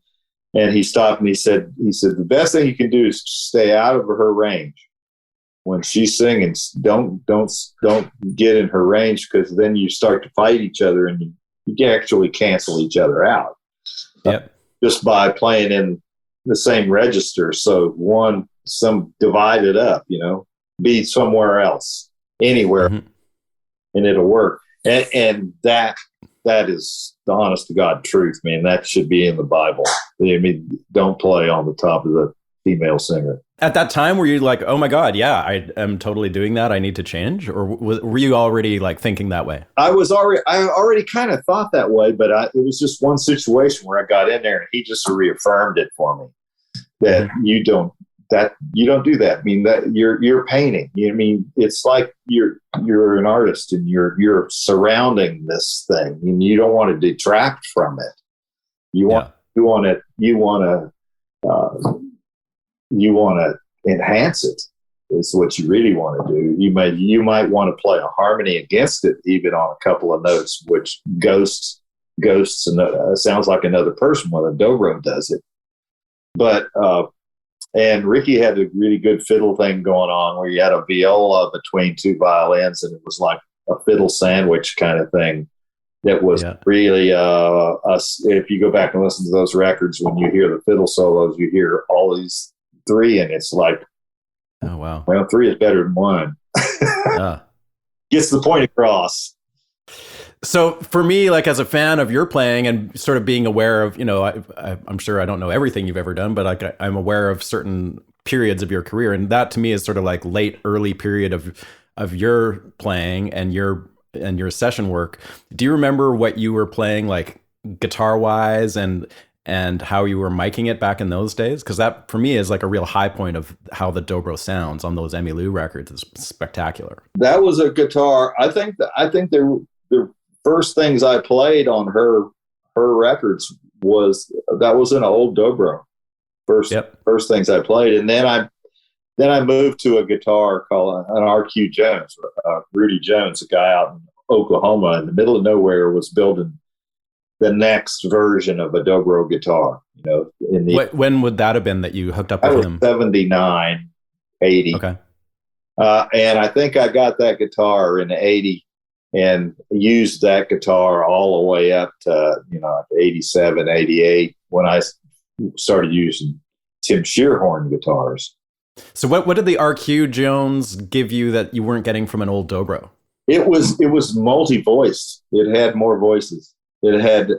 and he stopped and he said the best thing you can do is stay out of her range when she's singing. Don't get in her range, because then you start to fight each other and you actually cancel each other out. Yep. Just by playing in the same register. So some divide it up, be somewhere else, anywhere, and it'll work. And that that is the honest to God truth, man. That should be in the Bible. I mean, don't play on the top of the female singer. At that time, were you like, oh my God, yeah, I am totally doing that, I need to change? Or were you already like thinking that way? I already kind of thought that way, but it was just one situation where I got in there and he just reaffirmed it for me that you don't do that. I mean, that you're painting. I mean, it's like you're an artist and you're surrounding this thing and you don't want to detract from it. You want to enhance it. Is what you really want to do. You might want to play a harmony against it, even on a couple of notes, which ghosts sounds like another person when a dobro does it. But and Ricky had a really good fiddle thing going on where you had a viola between two violins, and it was like a fiddle sandwich kind of thing. That was really if you go back and listen to those records, when you hear the fiddle solos, you hear all these three, and it's like, oh wow, well, three is better than one. Gets the point across. So for me, like as a fan of your playing and sort of being aware of, I'm sure I don't know everything you've ever done, but like I'm aware of certain periods of your career, and that to me is sort of like early period of your playing and your session work. Do you remember what you were playing like guitar wise and how you were miking it back in those days? Because that for me is like a real high point of how the dobro sounds on those Emmylou records is spectacular. That was a guitar. I think the first things I played on her records was an old dobro. First things I played, and then I moved to a guitar called an RQ Jones. Rudy Jones, a guy out in Oklahoma in the middle of nowhere, was building the next version of a dobro guitar. When would that have been that you hooked up with him? 79, 80. Okay. And I think I got that guitar in 80 and used that guitar all the way up to 87, 88 when I started using Tim Shearhorn guitars. So what did the RQ Jones give you that you weren't getting from an old dobro? It was multi-voiced. It had more voices. It had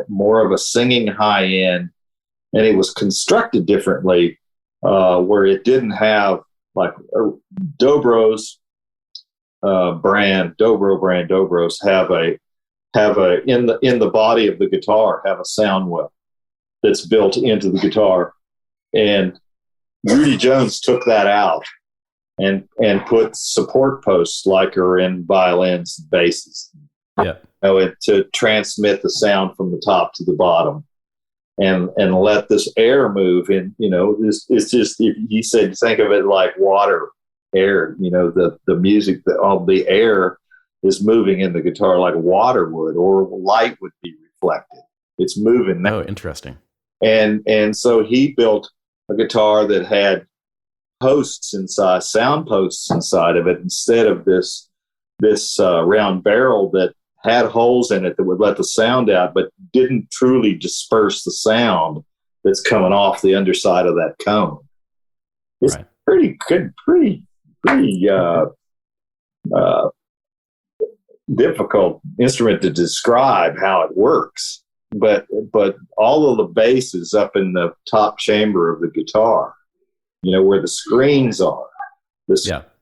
more of a singing high end, and it was constructed differently, where it didn't have like Dobros brand Dobros have a in the body of the guitar have a sound well that's built into the guitar, and Rudy Jones took that out and put support posts like are in violins and basses. Yeah. To transmit the sound from the top to the bottom and let this air move in. It's just, he said, think of it like water, air, the music, all the air is moving in the guitar like water would, or light would be reflected. It's moving now. Oh, interesting. And so he built a guitar that had posts inside, sound posts inside of it, instead of this round barrel that had holes in it that would let the sound out, but didn't truly disperse the sound that's coming off the underside of that cone. It's right. pretty difficult instrument to describe how it works, but all of the bass is up in the top chamber of the guitar, where the screens are.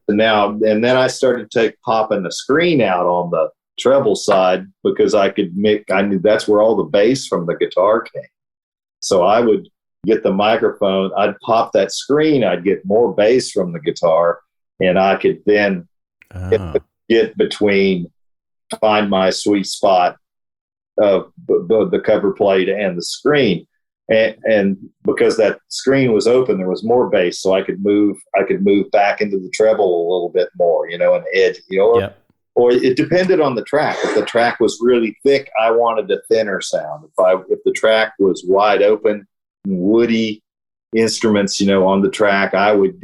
Now, and then I started popping the screen out on the treble side because I knew that's where all the bass from the guitar came. So I would get the microphone, I'd pop that screen, I'd get more bass from the guitar, and I could then get between, find my sweet spot of the cover plate and the screen. And because that screen was open, there was more bass, so I could move back into the treble a little bit more, an edge, Or it depended on the track. If the track was really thick, I wanted a thinner sound. If the track was wide open, woody instruments, on the track, I would.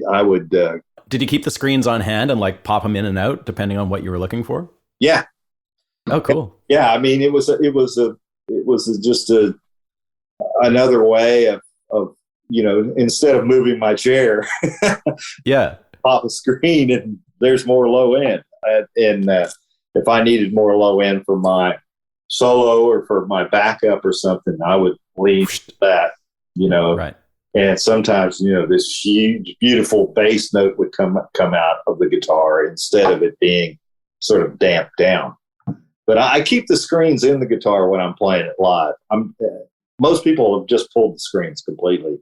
Did you keep the screens on hand and like pop them in and out depending on what you were looking for? Yeah. Oh, cool. Yeah, I mean, it was just another way of instead of moving my chair, pop a screen and there's more low end. And if I needed more low end for my solo or for my backup or something, I would lean to that, Right. And sometimes, this huge, beautiful bass note would come out of the guitar instead of it being sort of damped down. But I keep the screens in the guitar when I'm playing it live. Most people have just pulled the screens completely,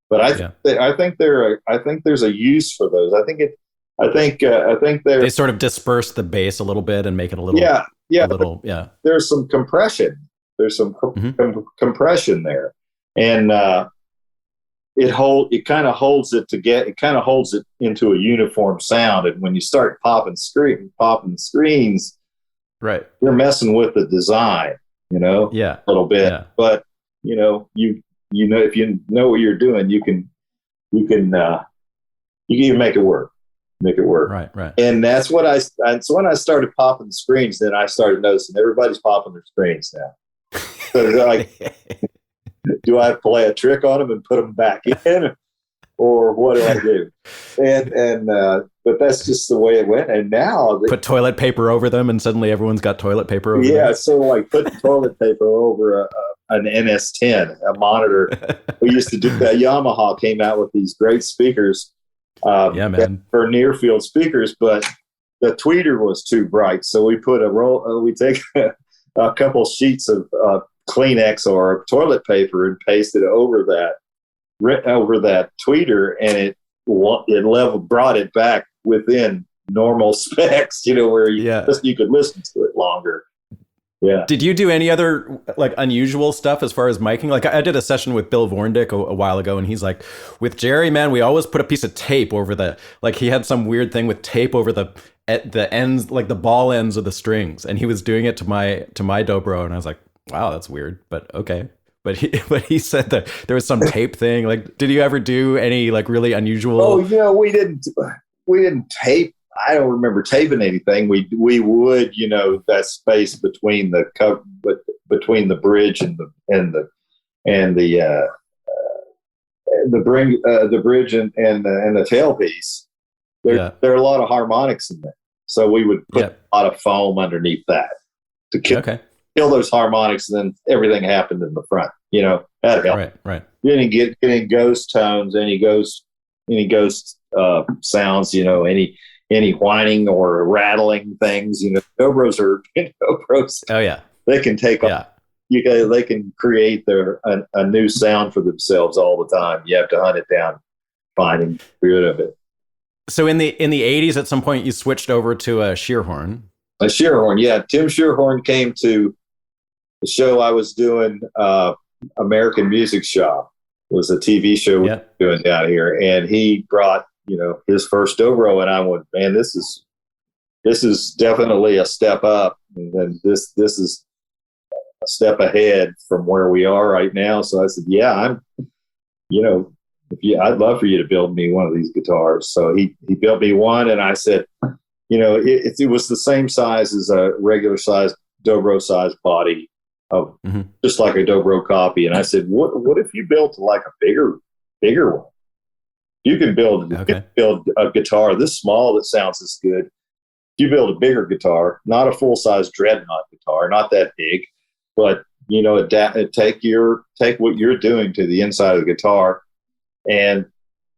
but I think there's a use for those. I think they sort of disperse the bass a little bit and make it a little There's some compression. There's some compression there, and it kind of holds it together. It kind of holds it into a uniform sound. And when you start popping screens, right, you're messing with the design, a little bit. Yeah. But if you know what you're doing, you can even make it work. Right. And that's what so when I started popping the screens, then I started noticing everybody's popping their screens now. So they're like, do I play a trick on them and put them back in, or what do I do? And but that's just the way it went. And now put toilet paper over them, and suddenly everyone's got toilet paper over them. Yeah, so like put toilet paper over an NS10, a monitor. We used to do that. Yamaha came out with these great speakers. Man. For near field speakers, but the tweeter was too bright, so we put we take a couple sheets of Kleenex or toilet paper and paste it over that tweeter, and it brought it back within normal specs, where you could listen to it longer. Yeah. Did you do any other like unusual stuff as far as miking? Like I did a session with Bill Vorndick a while ago, and he's like, with Jerry, man, we always put a piece of tape over he had some weird thing with tape over the ends, like the ball ends of the strings, and he was doing it to my dobro, and I was like, wow, that's weird, but okay. But he said that there was some tape thing. Like, did you ever do any like really unusual? Oh, we didn't tape. I don't remember taping anything. We would, that space between the bridge and the bridge and the tailpiece. There are a lot of harmonics in there, so we would put a lot of foam underneath that to kill those harmonics, and then everything happened in the front. That helped. Right. You didn't get any ghost tones, any ghost sounds. Any whining or rattling things, dobros are dobros. Oh yeah, they can take off. They can create a new sound for themselves all the time. You have to hunt it down, finding rid of it. So in the 80s, at some point, you switched over to a Shearhorn. A Shearhorn, yeah. Tim Shearhorn came to the show I was doing. American Music Shop was a TV show we were doing down here, and he brought his first dobro, and I went, man, this is definitely a step up, and then this is a step ahead from where we are right now. So I said, I'd love for you to build me one of these guitars. So he built me one, and I said, it was the same size as a regular size dobro size body of just like a dobro copy. And I said, what if you built like a bigger one? You can build a guitar this small that sounds as good. If you build a bigger guitar, not a full size Dreadnought guitar, not that big, but take what you're doing to the inside of the guitar, and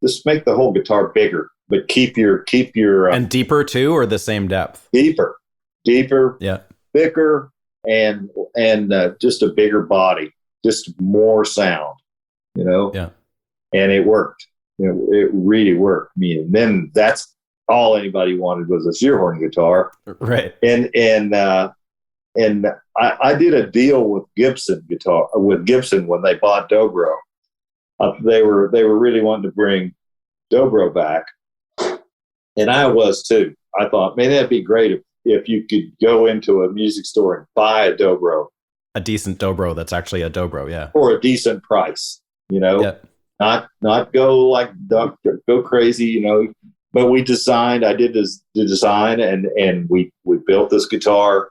just make the whole guitar bigger, but keep your and deeper too, or the same depth. Deeper, thicker, and just a bigger body, just more sound. And it worked. It really worked. And then that's all anybody wanted was a Shearhorn guitar, right? And I did a deal with Gibson when they bought Dobro. They were really wanting to bring Dobro back, and I was too. I thought, man, that'd be great if you could go into a music store and buy a Dobro, a decent Dobro that's actually a Dobro, for a decent price. Not go crazy, but we designed, I did the design, and we built this guitar.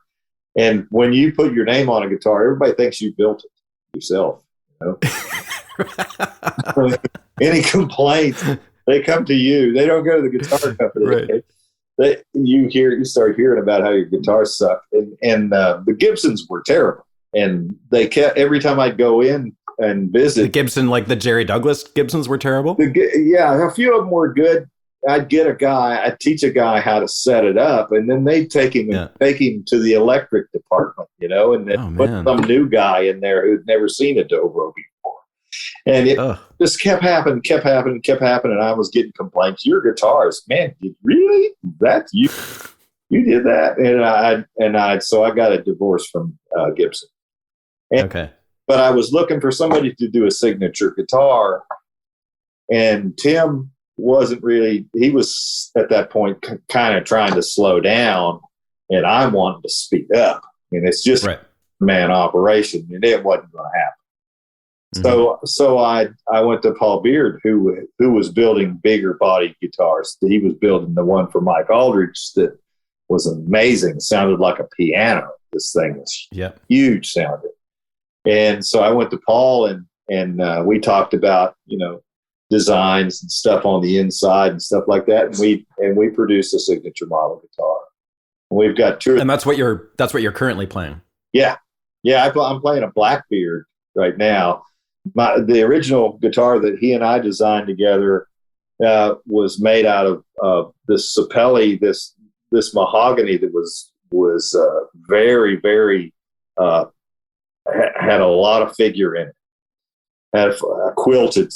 And when you put your name on a guitar, everybody thinks you built it yourself. Any complaints, they come to you. They don't go to the guitar company. Right. you start hearing about how your guitars suck, and the Gibsons were terrible, and they kept every time I'd go in and visit the Gibson, like the Jerry Douglas Gibsons, were terrible. A few of them were good. I'd teach a guy how to set it up, and then they'd take him to the electric department, and then put some new guy in there who'd never seen a dobro before. And it just kept happening. And I was getting complaints. Your guitars, man, really? That's you? You did that? So I got a divorce from Gibson. But I was looking for somebody to do a signature guitar, and Tim wasn't really. He was at that point kind of trying to slow down, and I wanted to speed up. And it's just man operation, and it wasn't going to happen. So I went to Paul Beard, who was building bigger body guitars. He was building the one for Mike Aldridge that was amazing. It sounded like a piano. This thing was huge sounding. And so I went to Paul and we talked about, designs and stuff on the inside and stuff like that. And we produced a signature model guitar. And we've got two. And that's what you're currently playing. Yeah. I'm playing a Blackbeard right now. The original guitar that he and I designed together was made out of this Sapelli, this mahogany that was very, very had a lot of figure in it. Had a quilted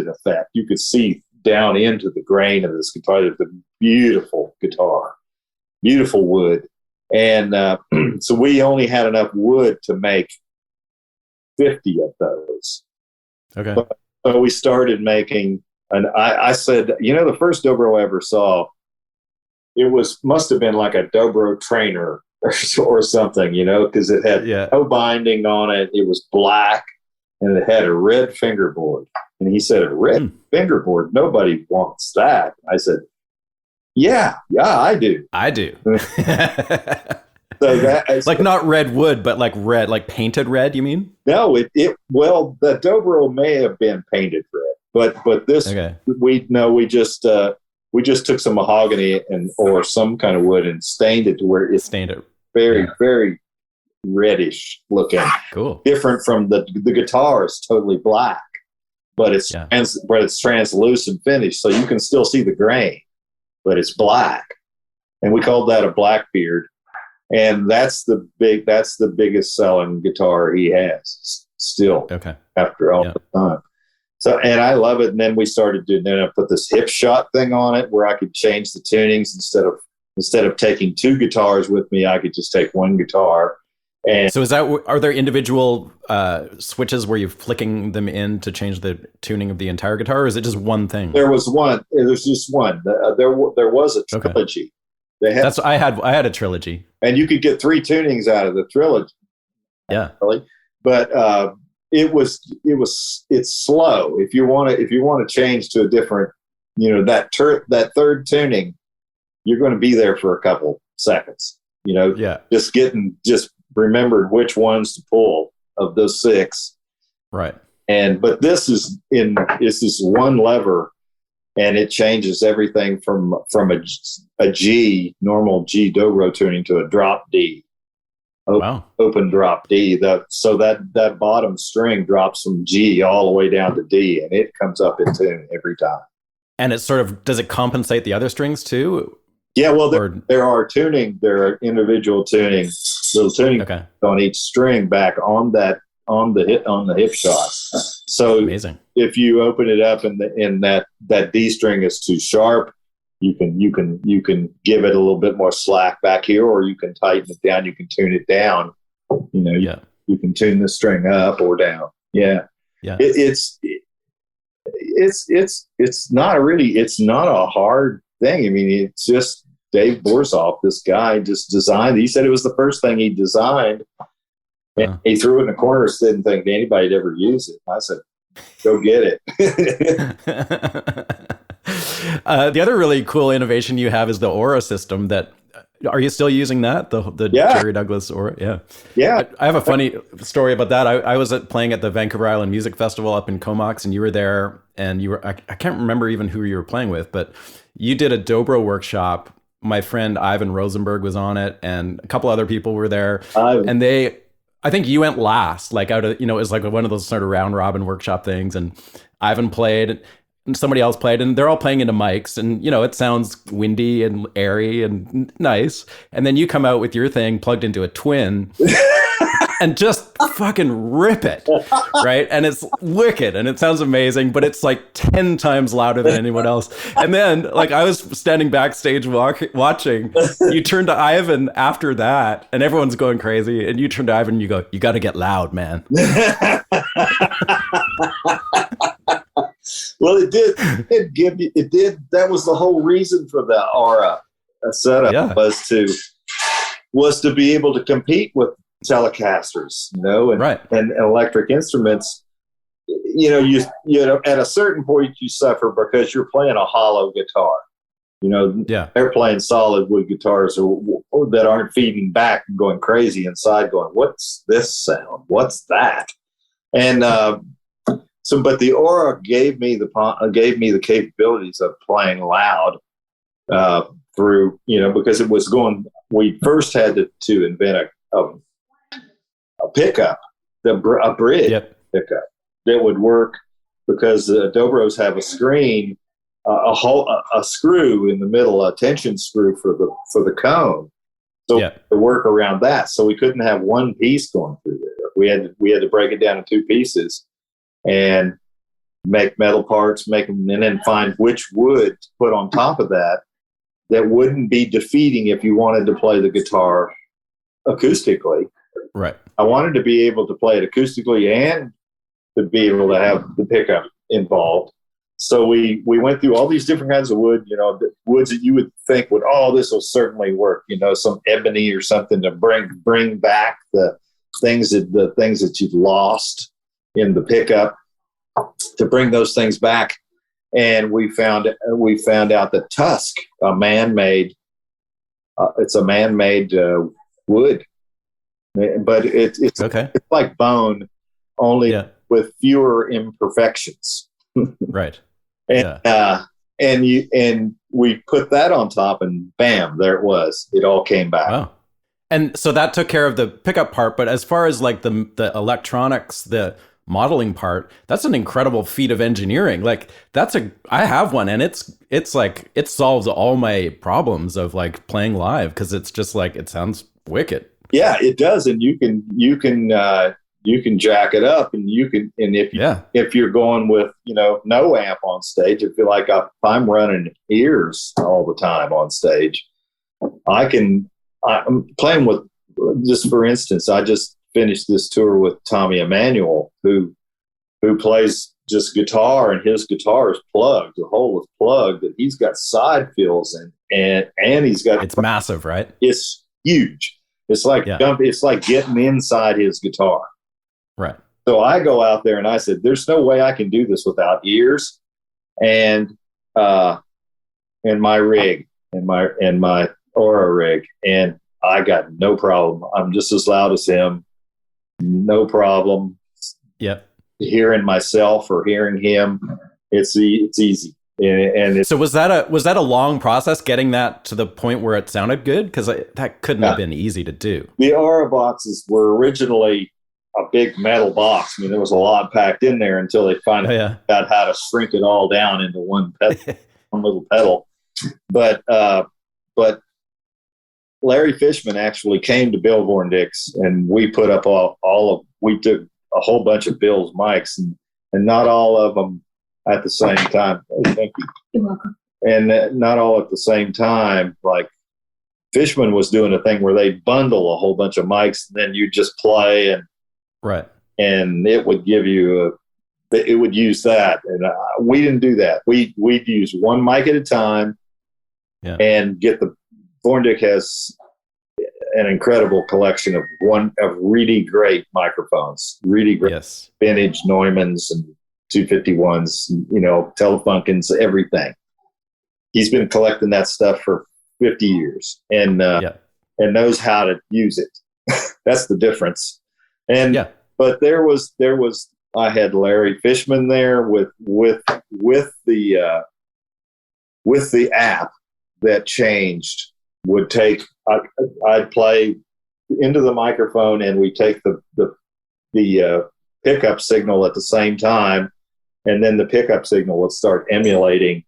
effect. You could see down into the grain of this guitar. It's a beautiful guitar, beautiful wood, and so we only had enough wood to make 50 of those. Okay. So we started making, and I said, the first dobro I ever saw, must have been like a dobro trainer or something, because it had no binding on it. It was black, and it had a red fingerboard. And he said, a red fingerboard? Nobody wants that. I said, yeah, I do. I do. So that like not red wood, but like red, like painted red. You mean? No, the dobro may have been painted red, but this we just took some mahogany or some kind of wood and stained it to where it stained it very reddish looking. Cool. Different from the guitar is totally black, but it's translucent finish, so you can still see the grain, but it's black, and we called that a Blackbeard. And that's the biggest selling guitar he has still. Okay. After all the time. So, and I love it. And then we started doing. Then I put this hip shot thing on it where I could change the tunings instead of taking two guitars with me. I could just take one guitar. And so are there individual switches where you're flicking them in to change the tuning of the entire guitar, or is it just one thing? There was one. There's just one. There was a trilogy. Okay. I had a trilogy, and you could get 3 tunings out of the trilogy. Yeah, really. But it's slow. If you want to change to a different, that third tuning, you're going to be there for a couple seconds. Just remembered which ones to pull of those 6. Right. But this is one lever. And it changes everything from a G, normal G dobro tuning to a drop D. Open drop D. So that bottom string drops from G all the way down to D, and it comes up in tune every time. And it does it compensate the other strings too? Yeah, well, there are individual tuning, little tuning on each string back on the hip shot. So amazing. If you open it up and that D string is too sharp, you can give it a little bit more slack back here, or you can tighten it down. You can tune it down. You can tune the string up or down. Yeah. It's not a hard thing. I mean, it's just Dave Borzoff, this guy, just designed. He said it was the first thing he designed. And he threw it in the corner, didn't think anybody'd ever use it. I said, go get it. The other really cool innovation you have is the Aura system that Are you still using that? The Yeah. Jerry Douglas Aura? Yeah. Yeah. I have a funny story about that. I was playing at the Vancouver Island Music Festival up in Comox, and you were there, and I can't remember even who you were playing with, but you did a dobro workshop. My friend Ivan Rosenberg was on it, and a couple other people were there. And I think you went last, like out of, it was like one of those sort of round robin workshop things. And Ivan played and somebody else played, and they're all playing into mics, and it sounds windy and airy and nice. And then you come out with your thing plugged into a twin and just fucking rip it, right? And it's wicked and it sounds amazing, but it's like 10 times louder than anyone else. And then, like, I was standing backstage watching. You turn to Ivan after that, and everyone's going crazy. And you turn to Ivan and you go, "You got to get loud, man." Well, it did give you. It did. That was the whole reason for the Aura setup, was to be able to compete with Telecasters, and electric instruments. You at a certain point you suffer because you're playing a hollow guitar. They're playing solid wood guitars or that aren't feeding back and going crazy inside, going, "What's this sound? What's that?" And but the Aura gave me the capabilities of playing loud through, because it was going. We first had to invent a pickup, a bridge pickup that would work, because the dobros have a screen, a screw in the middle, a tension screw for the cone. So to work around that, so we couldn't have one piece going through there. We had to break it down in two pieces and make metal parts, make them, and then find which wood to put on top of that wouldn't be defeating if you wanted to play the guitar acoustically. Right. I wanted to be able to play it acoustically and to be able to have the pickup involved. So we went through all these different kinds of wood, the woods that you would think would, this will certainly work, some ebony or something to bring back the things that you've lost in the pickup, to bring those things back. And we found out that Tusk, it's a man-made wood, but it's like bone, only with fewer imperfections. Right. And we put that on top, and bam, there it was. It all came back. Wow. And so that took care of the pickup part. But as far as like the electronics, the modeling part, that's an incredible feat of engineering. Like I have one, and it's like, it solves all my problems of like playing live, because it's just like, it sounds wicked. Yeah, it does. And you can jack it up, and if you're going with, no amp on stage, I feel like if I'm running ears all the time on stage, I'm playing with, just for instance, I just finished this tour with Tommy Emmanuel, who plays just guitar, and his guitar is plugged. The hole is plugged, and he's got side fills and he's got. It's massive, right? It's huge. It's like it's like getting inside his guitar. Right. So I go out there and I said, "There's no way I can do this without ears and my rig and my Aura rig." And I got no problem. I'm just as loud as him. No problem. Yep. Hearing myself or hearing him, it's easy. And so was that a long process getting that to the point where it sounded good? Because that couldn't have been easy to do. The Aura boxes were originally a big metal box. I mean, there was a lot packed in there until they finally got how to shrink it all down into one little pedal. But Larry Fishman actually came to Bill Vorndix, and we put up we took a whole bunch of Bill's mics, and not all of them at the same time. Oh, thank you. You're welcome. And not all at the same time. Like Fishman was doing a thing where they bundle a whole bunch of mics, and then you just play, and it would give you it would use that. And we didn't do that. We'd use one mic at a time, and get the Vorndix has an incredible collection of really great microphones, really great vintage Neumanns and 251s, Telefunkens, everything. He's been collecting that stuff for 50 years and knows how to use it. That's the difference. And but there was I had Larry Fishman there with the app that changed. Would take I'd play into the microphone, and we take the pickup signal at the same time, and then the pickup signal would start emulating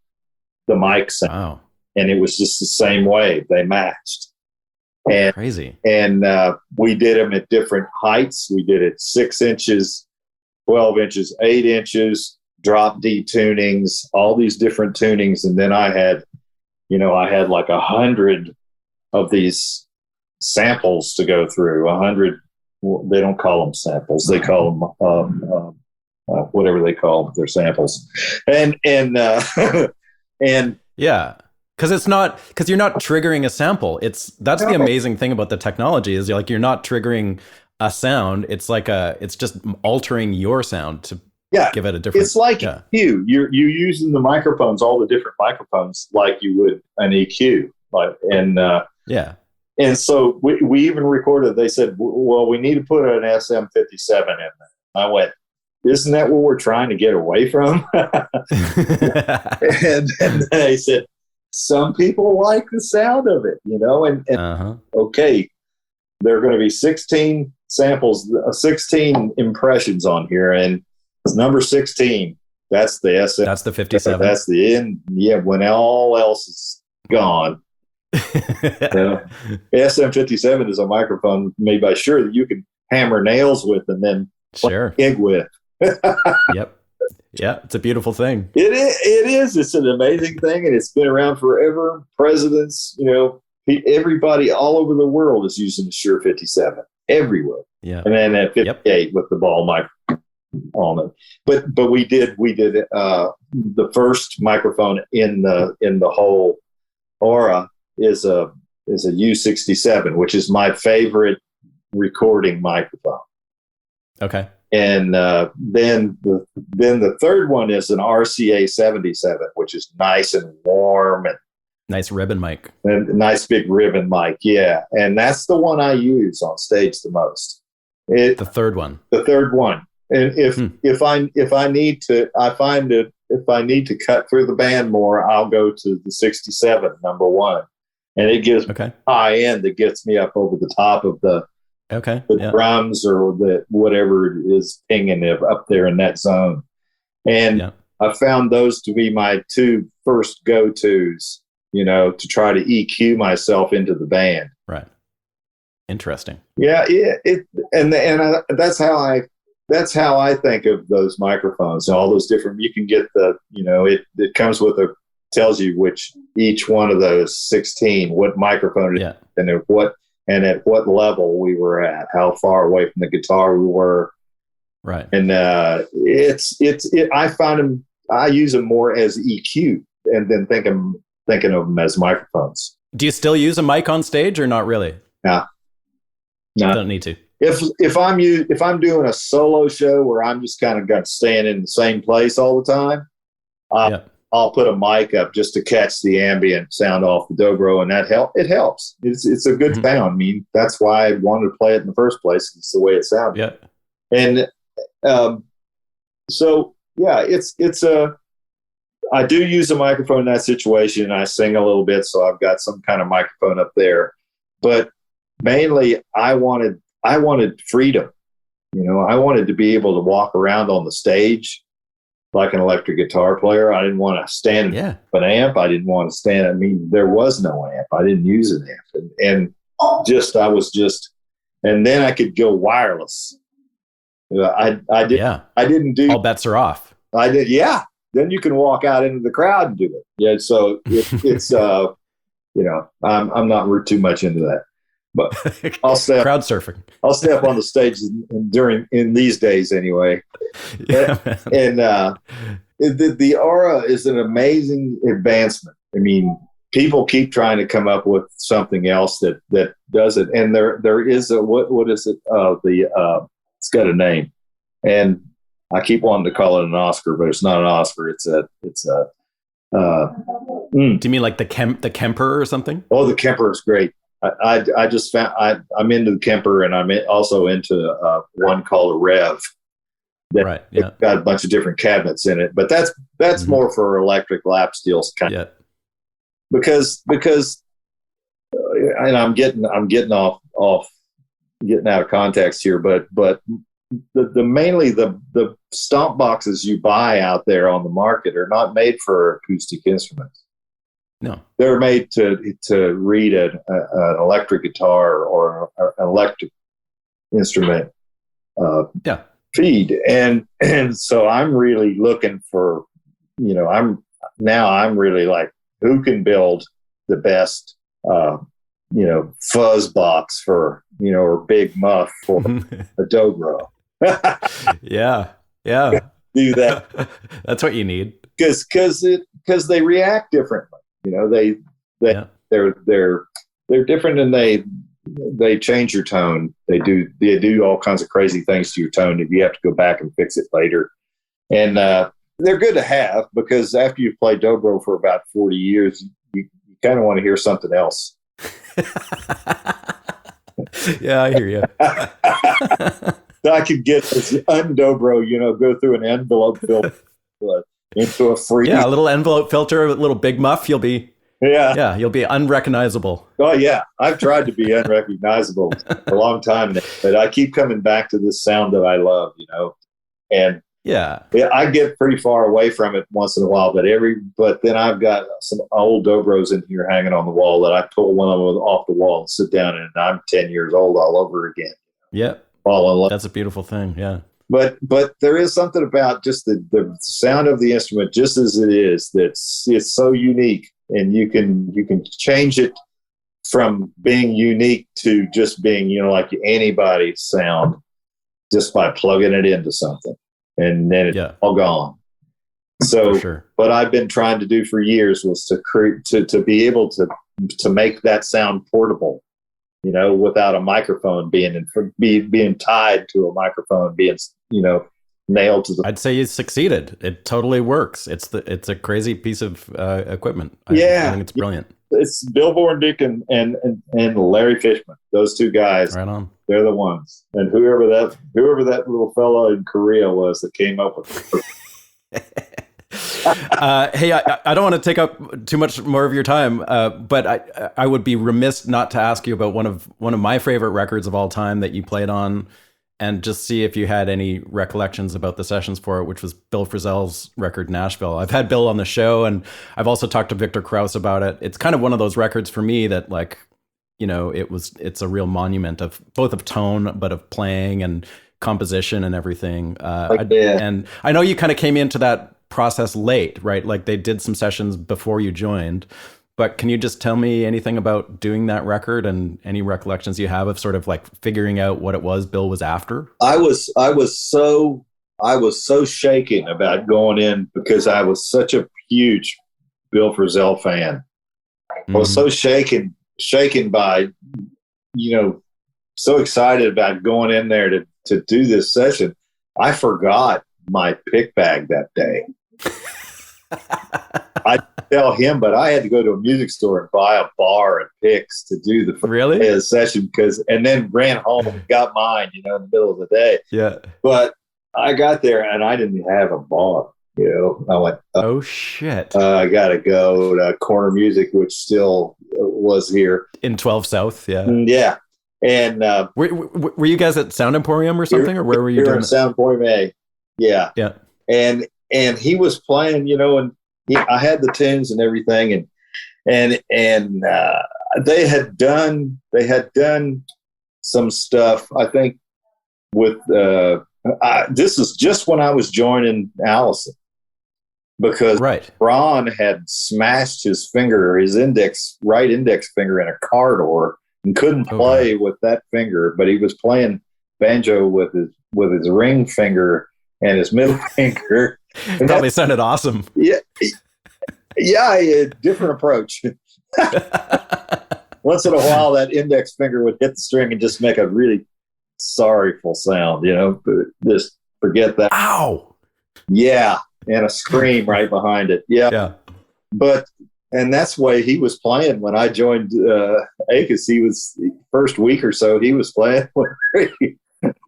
the mic sound. Wow. And it was just the same way. They matched. And crazy. And we did them at different heights. We did it 6 inches, 12 inches, 8 inches, drop D tunings, all these different tunings. And then I had like 100 of these samples to go through. 100. They don't call them samples. They call them whatever they call their samples. And yeah. Because you're not triggering a sample. That's the amazing thing about the technology is you're not triggering a sound. It's just altering your sound to give it a different. It's like EQ. You're using the microphones, all the different microphones, like you would an EQ. And so we even recorded. They said, well, we need to put an SM57 in there. I went, isn't that what we're trying to get away from? and they said, some people like the sound of it, and okay, there are going to be 16 samples, 16 impressions on here, and it's number 16. That's the SM. That's the 57. That's the end. Yeah, when all else is gone. SM57 is a microphone made by Shure that you can hammer nails with and then gig with. Yep. Yeah, it's a beautiful thing. It is. It's an amazing thing, and it's been around forever. Presidents, everybody all over the world is using the Shure 57 everywhere. Yeah, and then at 58 with the ball mic on it. But we did the first microphone in the whole Aura is a U67, which is my favorite recording microphone. Okay. And then the third one is an RCA 77, which is nice and warm and nice ribbon mic. And nice big ribbon mic, yeah. And that's the one I use on stage the most. The third one. And if I need to, I find that if I need to cut through the band more, I'll go to the 67 number 1, and it gives me high end that gets me up over the top of the drums or the whatever it is pinging up there in that zone. And I found those to be my 2 first go-tos, to try to EQ myself into the band. Right. Interesting. Yeah. That's how I think of those microphones. All those different. You can get it comes with tells you which each one of those 16 what microphone and at what level we were at, how far away from the guitar we were. Right. And I found them, I use them more as EQ and then thinking of them as microphones. Do you still use a mic on stage or not really? No. Don't need to. If I'm doing a solo show where I'm just kind of staying in the same place all the time, I'll put a mic up just to catch the ambient sound off the dobro, and it helps. It's a good sound. I mean, that's why I wanted to play it in the first place. It's the way it sounded. Yeah. And I do use a microphone in that situation. I sing a little bit, so I've got some kind of microphone up there. But mainly, I wanted freedom. I wanted to be able to walk around on the stage like an electric guitar player. I didn't want to stand an amp. I didn't want to stand. I mean, there was no amp. I didn't use an amp, and then I could go wireless. I didn't do. All bets are off. I did. Yeah. Then you can walk out into the crowd and do it. Yeah. So it's I'm not too much into that. But I'll step crowd surfing. I'll step on the stage in these days anyway. And the Aura is an amazing advancement. I mean, people keep trying to come up with something else that does it. And there is what is it? It's got a name, and I keep wanting to call it an Oscar, but it's not an Oscar. It's a Do you mean like the Kemper or something? Oh, the Kemper is great. I just found I'm into the Kemper, and I'm also into one called a Rev. Right. Yeah. Got a bunch of different cabinets in it, but that's more for electric lap steels kind. Yeah. Because and I'm getting off getting out of context here, but the mainly the stomp boxes you buy out there on the market are not made for acoustic instruments. No, they're made to read an electric guitar or an electric instrument feed, and so I'm really looking for, I'm really like, who can build the best fuzz box for, or big muff for a dobro. yeah Do that. That's what you need, because they react differently. They're different, and they change your tone. They do all kinds of crazy things to your tone if you have to go back and fix it later. And they're good to have, because after you've played dobro for about 40 years, you kind of want to hear something else. Yeah, I hear you. I could get this undobro, go through an envelope filter into a free. Yeah, a little envelope filter, a little big muff. You'll be you'll be unrecognizable. Oh yeah, I've tried to be unrecognizable for a long time now, but I keep coming back to this sound that I love, and yeah, I get pretty far away from it once in a while, but then I've got some old dobros in here hanging on the wall that I pull one of them off the wall and sit down, and I'm 10 years old all over again. Yeah, fall in love. That's a beautiful thing. Yeah. But there is something about just the sound of the instrument, just as it is, it's so unique, and you can change it from being unique to just being, like anybody's sound, just by plugging it into something, and then it's all gone. So, sure. What I've been trying to do for years was to be able to make that sound portable, without a microphone being tied to a microphone, being nailed to the. I'd say you succeeded. It totally works. It's a crazy piece of equipment. I think it's brilliant. It's Bill Vorndick and Larry Fishman. Those two guys. Right on. They're the ones. And whoever that little fella in Korea was that came up with it. Hey, I don't want to take up too much more of your time, but I would be remiss not to ask you about one of my favorite records of all time that you played on, and just see if you had any recollections about the sessions for it, which was Bill Frisell's record, Nashville. I've had Bill on the show, and I've also talked to Victor Krauss about it. It's kind of one of those records for me that, like, it's a real monument of both of tone, but of playing and composition and everything. And I know you kind of came into that process late, right? Like, they did some sessions before you joined, but can you just tell me anything about doing that record and any recollections you have of sort of like figuring out what it was Bill was after? I was so shaken about going in, because I was such a huge Bill Frisell fan. I was so shaken by, so excited about going in there to do this session. I forgot my pick bag that day. I tell him, but I had to go to a music store and buy a bar of picks to do the session, and then ran home and got mine, in the middle of the day. Yeah. But I got there and I didn't have a bar. I went, oh shit! I got to go to Corner Music, which still was here in 12 South. Yeah. Yeah. And were you guys at Sound Emporium or something, or where were you doing? Sound Emporium A. Yeah. Yeah. And he was playing, and I had the tunes and everything, and they had done some stuff, I think, with this is just when I was joining Allison, because Ron had smashed his right index finger in a car door and couldn't play with that finger, but he was playing banjo with his ring finger and his middle finger. It probably sounded awesome. Yeah, a different approach. Once in a while, that index finger would hit the string and just make a really sorrowful sound, just forget that. Ow! Yeah, and a scream right behind it. Yeah. Yeah. But and that's the way he was playing when I joined ACUS. He was first week or so he was playing.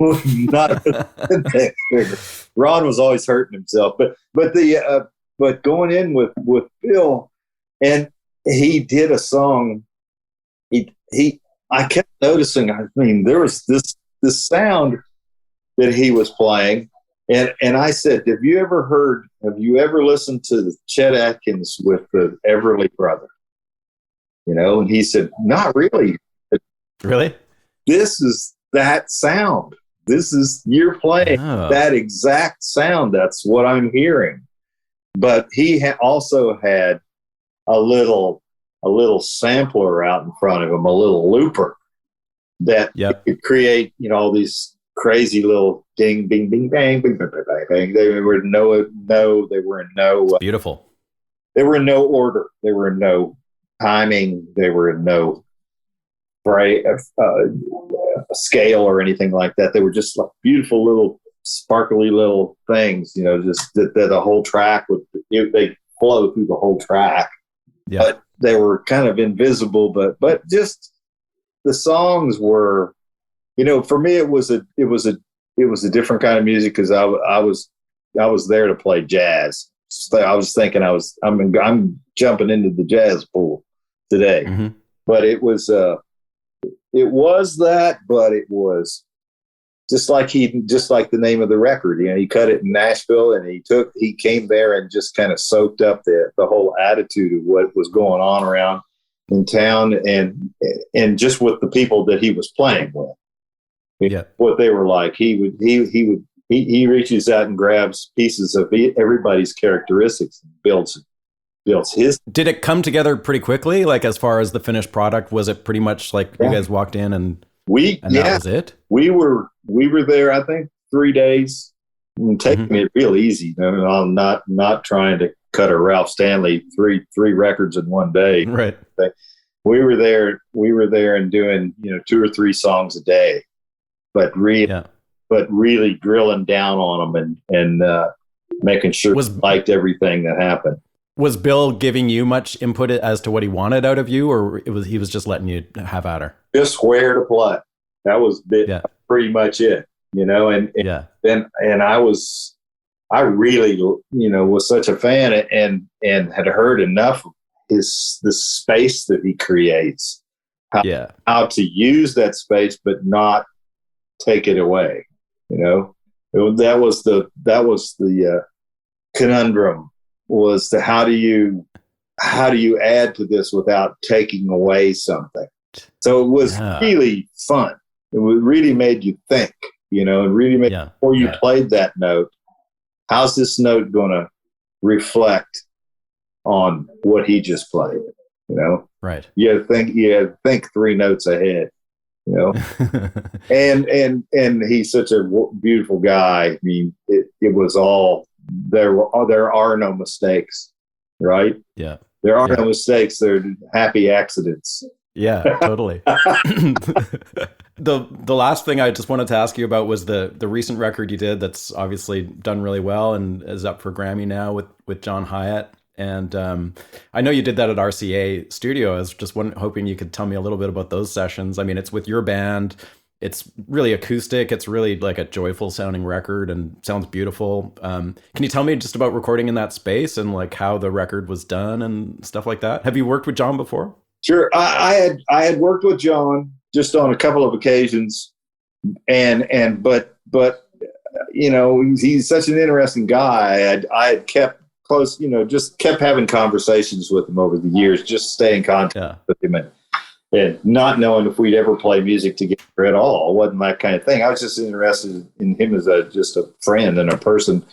Not Ron was always hurting himself, but going in with Bill, and he did a song. I kept noticing. I mean, there was this sound that he was playing, and I said, Have you ever listened to Chet Atkins with the Everly Brother? And he said, not really. Really? This is that sound. You're playing that exact sound. That's what I'm hearing. But he also had a little sampler out in front of him, a little looper that could create, all these crazy little ding, bing, bing, bang, bing, bang, bang, bang. They were in no beautiful. They were in no order. They were in no timing. They were in no scale or anything like that. They were just like beautiful little sparkly little things, just that the whole track they flow through the whole track. Yeah. But they were kind of invisible, but just the songs were, for me it was a different kind of music because I was there to play jazz. So I was thinking I'm jumping into the jazz pool today. Mm-hmm. But it was that, but it was just like the name of the record. He cut it in Nashville, and he came there and just kind of soaked up the whole attitude of what was going on around in town, and just with the people that he was playing with, what they were like. He reaches out and grabs pieces of everybody's characteristics and builds his. Did it come together pretty quickly? Like as far as the finished product, was it pretty much like you guys walked in and that was it? We were there, I think, 3 days, taking it real easy. I'm not trying to cut a Ralph Stanley three records in one day. Right. We were there and doing 2 or 3 songs a day, but really drilling down on them and making sure we liked everything that happened. Was Bill giving you much input as to what he wanted out of you, or he was just letting you have at her? Just where to play. That was pretty much it, and I really, was such a fan and had heard enough of the space that he creates, how to use that space, but not take it away. That was the conundrum. Was how do you add to this without taking away something? So it was really fun. It really made you think, and really made before you played that note, how's this note going to reflect on what he just played? Right. You had to think 3 notes ahead. and he's such a beautiful guy. I mean, it was all. There are no mistakes, right? Yeah. There are no mistakes. They're happy accidents. Yeah, totally. The last thing I just wanted to ask you about was the recent record you did that's obviously done really well and is up for Grammy now with John Hiatt. And I know you did that at RCA Studio. I was just hoping you could tell me a little bit about those sessions. I mean, it's with your band. It's really acoustic. It's really like a joyful sounding record and sounds beautiful. Can you tell me just about recording in that space and like how the record was done and stuff like that? Have you worked with John before? Sure. I had worked with John just on a couple of occasions, but he's such an interesting guy. I had kept close, just kept having conversations with him over the years, just stay in contact with him and not knowing if we'd ever play music together at all. It wasn't that kind of thing. I was just interested in him as just a friend and a person.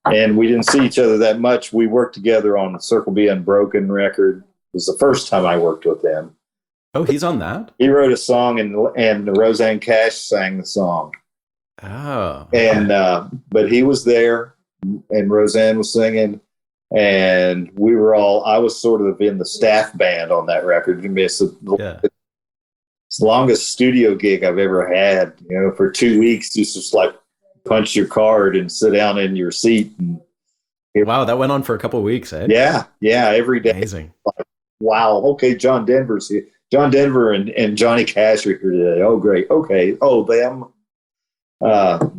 And we didn't see each other that much. We worked together on the Circle B Unbroken record. It was the first time I worked with him. Oh, he's on that? He wrote a song and Rosanne Cash sang the song. Oh. And but he was there and Rosanne was singing. And I was sort of in the staff band on that record. It's the longest studio gig I've ever had, for 2 weeks, just like punch your card and sit down in your seat. And wow, that went on for a couple of weeks, eh? Yeah, every day. Amazing. wow, okay, John Denver's here. John Denver and Johnny Cash are here today. Oh, great. Okay. Oh, them.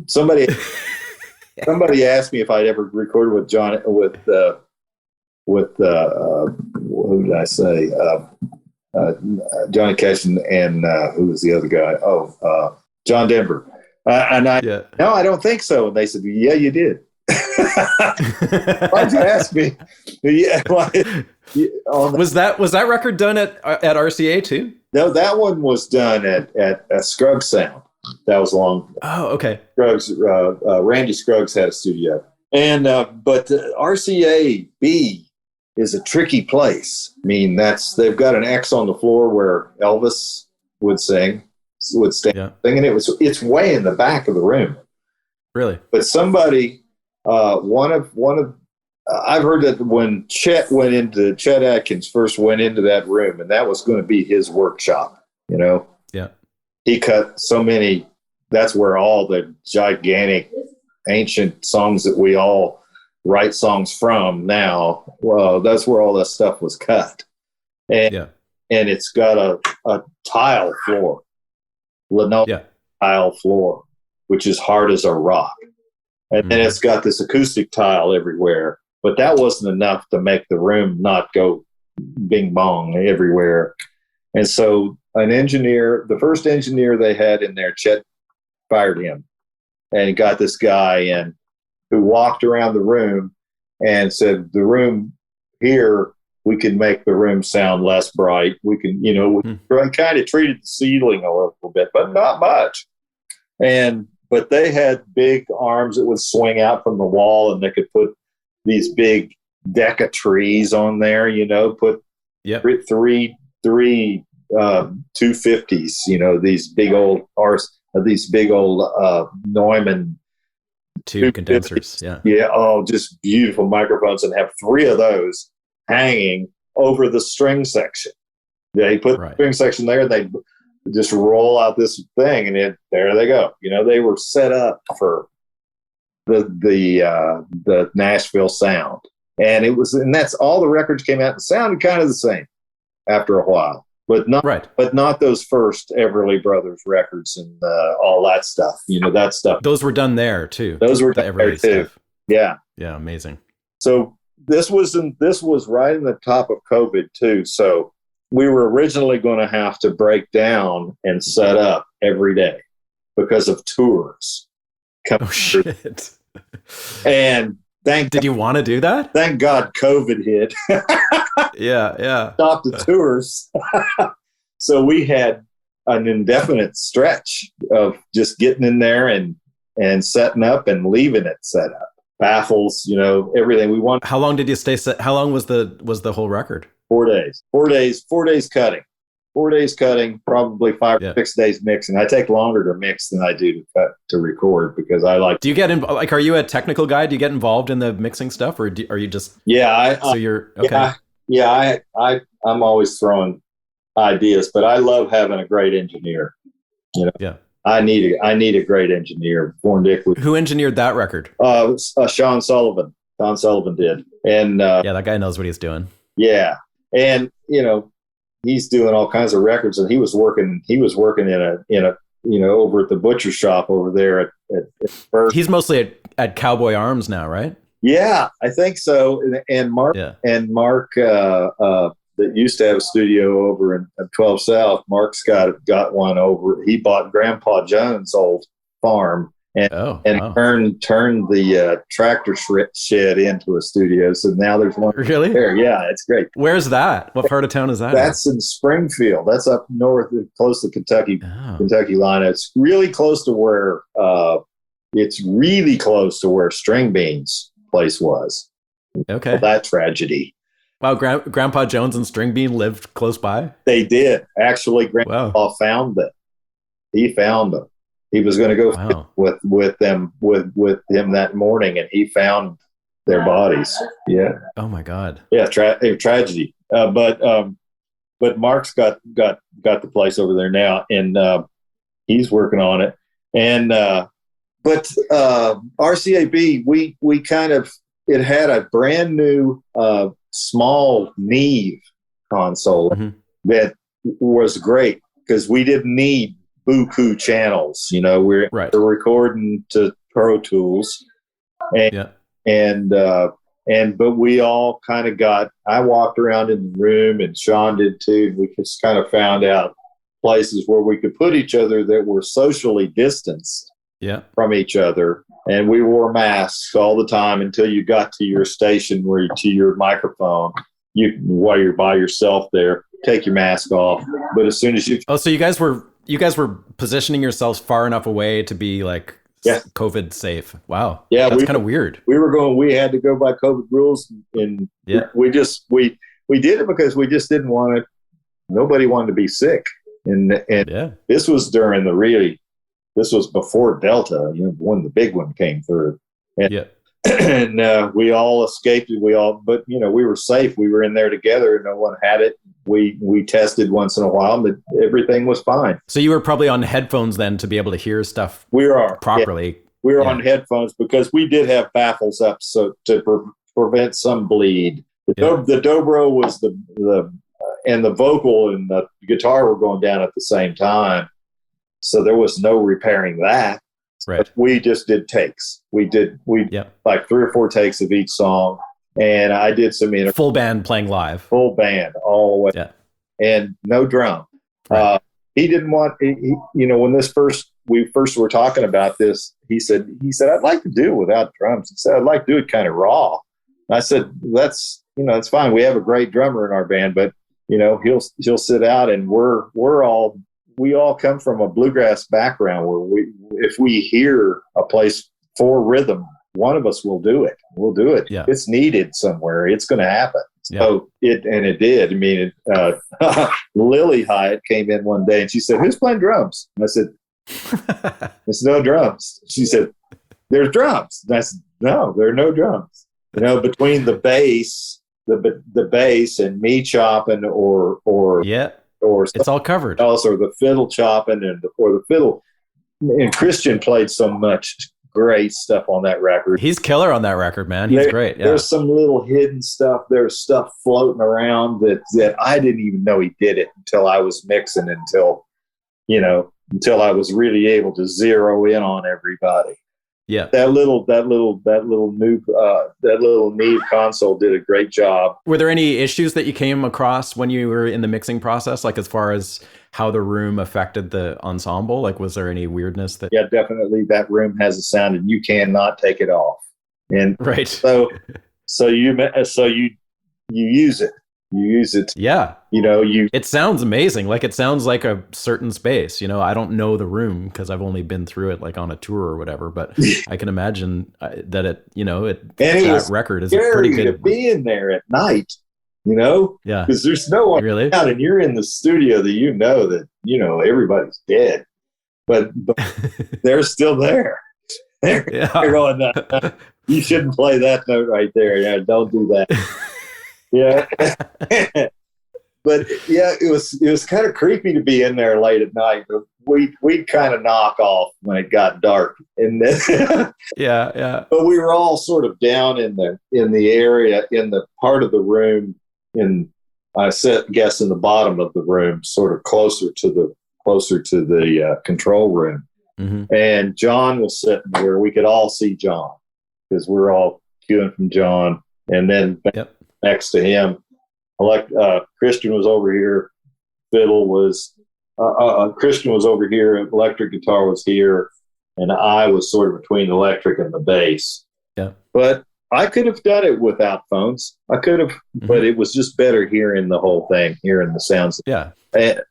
Somebody asked me if I'd ever recorded with who did I say? Johnny Cash and who was the other guy? John Denver. No, I don't think so. And they said, yeah, you did. Why'd you ask me? Yeah. Was that record done at RCA too? No, that one was done at Scruggs Sound. That was long. Oh, okay. Scruggs, Randy Scruggs had a studio, and but RCA B is a tricky place. I mean, they've got an X on the floor where Elvis would stand sing, and it's way in the back of the room. Really? But somebody, I've heard that when Chet Atkins first went into that room, and that was going to be his workshop, Yeah. He cut so many, that's where all the gigantic ancient songs that we all write songs from now, well, that's where all that stuff was cut. And it's got a tile floor, linoleum tile floor, which is hard as a rock. And then it's got this acoustic tile everywhere. But that wasn't enough to make the room not go bing bong everywhere. And so the first engineer they had in there, Chet fired him and got this guy in who walked around the room and said, the room here, we can make the room sound less bright. We can, we kind of treated the ceiling a little bit, but not much. But they had big arms that would swing out from the wall, and they could put these big Decca trees on there, put three 250s, these big old Neumann tube condensers. Yeah. Oh, just beautiful microphones, and have three of those hanging over the string section. They put the string section there, and they just roll out this thing, and there they go. They were set up for the Nashville sound, and that's all the records came out and sounded kind of the same after a while, but not those first Everly Brothers records and all that stuff. That stuff. Those were done there too. Those were done there too. Stuff. Yeah. Yeah. Amazing. So this was right in the top of COVID too. So we were originally going to have to break down and set up every day because of tours. Oh shit! And did you want to do that? Thank God COVID hit. Yeah. Stopped the tours. So we had an indefinite stretch of just getting in there and setting up and leaving it set up. Baffles, everything we want. How long did you stay set? How long was the whole record? 4 days. 4 days cutting. 4 days cutting, probably 5 or 6 days mixing. I take longer to mix than I do to record because I like. Do you get are you a technical guy? Do you get involved in the mixing stuff, or are you just? Yeah, so you're okay. I'm always throwing ideas, but I love having a great engineer. Yeah. I need a great engineer. Born Dick. Who engineered that record? Sean Sullivan. Don Sullivan did, and that guy knows what he's doing. Yeah, and he's doing all kinds of records, and he was working in a over at the butcher shop over there at first. He's mostly at Cowboy Arms now, right? Yeah, I think so. And Mark that used to have a studio over in 12 South. Mark's got one over. He bought Grandpa Jones' old farm and turned the tractor shed into a studio. So now there's one really there. Yeah, it's great. Where's that? What part of town is that? That's in Springfield. That's up north, close to Kentucky line. It's really close to where String Bean's place was. Okay, well, that tragedy. Wow, Grandpa Jones and String Bean lived close by? They did. Actually, Grandpa found them. He found them. He was going to go with him that morning, and he found their bodies. Yeah. Oh my God. Yeah, tragedy. But Mark's got the place over there now, and he's working on it. And but RCAB, we kind of, it had a brand new small Neve console that was great because we didn't need buku channels. You know, we're recording to Pro Tools, but we all kind of I walked around in the room, and Sean did too. And we just kind of found out places where we could put each other that were socially distanced from each other. And we wore masks all the time until you got to your station to your microphone. While you're by yourself there, take your mask off. But as soon as so you guys were positioning yourselves far enough away to be like COVID safe. Wow. Yeah. That's kind of weird. We had to go by COVID rules, and we did it because we just didn't want it. Nobody wanted to be sick. And this was during this was before Delta, when the big one came through. And we all escaped it. But we were safe. We were in there together. No one had it. We tested once in a while, but everything was fine. So you were probably on headphones then to be able to hear stuff properly. Yeah. We were on headphones because we did have baffles up so to prevent some bleed. The dobro was and the vocal and the guitar were going down at the same time. So there was no repairing that. Right. But we just did takes. We like 3 or 4 takes of each song. And I did some full band playing live. Full band all the way. Yeah. And no drum. Right. He didn't want, when we first were talking about this, he said, I'd like to do it without drums. He said, I'd like to do it kind of raw. And I said, that's fine. We have a great drummer in our band, but he'll sit out, and we all come from a bluegrass background where if we hear a place for rhythm, one of us will do it. We'll do it. Yeah. It's needed somewhere. It's going to happen. So it did. I mean, Lily Hyatt came in one day and she said, "Who's playing drums?" And I said, "There's no drums." She said, "There's drums." And I said, "No, there are no drums." Between the bass, the bass and me chopping or it's all covered. Also, the fiddle chopping or the fiddle. And Christian played so much great stuff on that record. He's killer on that record, man. He's great. Yeah. There's some little hidden stuff. There's stuff floating around that I didn't even know he did it until I was mixing, until I was really able to zero in on everybody. Yeah. That little Neve console did a great job. Were there any issues that you came across when you were in the mixing process? Like as far as how the room affected the ensemble? Like was there any weirdness that? Yeah, definitely. That room has a sound and you cannot take it off. And right. So you use it. You use it. Yeah. It sounds amazing. Like it sounds like a certain space. I don't know the room because I've only been through it like on a tour or whatever, but I can imagine that that record is a pretty good to be in there at night, Yeah. Because there's no one really out and you're in the studio that everybody's dead. But they're still there. They're going, you shouldn't play that note right there. Yeah, don't do that. Yeah. But it was kind of creepy to be in there late at night. We'd kind of knock off when it got dark, and then yeah. But we were all sort of down in the area, in the part of the room, in the bottom of the room, sort of closer to the control room. Mm-hmm. And John was sitting where we could all see John because we're all queuing from John, and then. Yep. Next to him, Christian was over here. Fiddle was Christian was over here. Electric guitar was here, and I was sort of between electric and the bass. Yeah, but I could have done it without phones. I could have, but it was just better hearing the whole thing, hearing the sounds. Yeah, but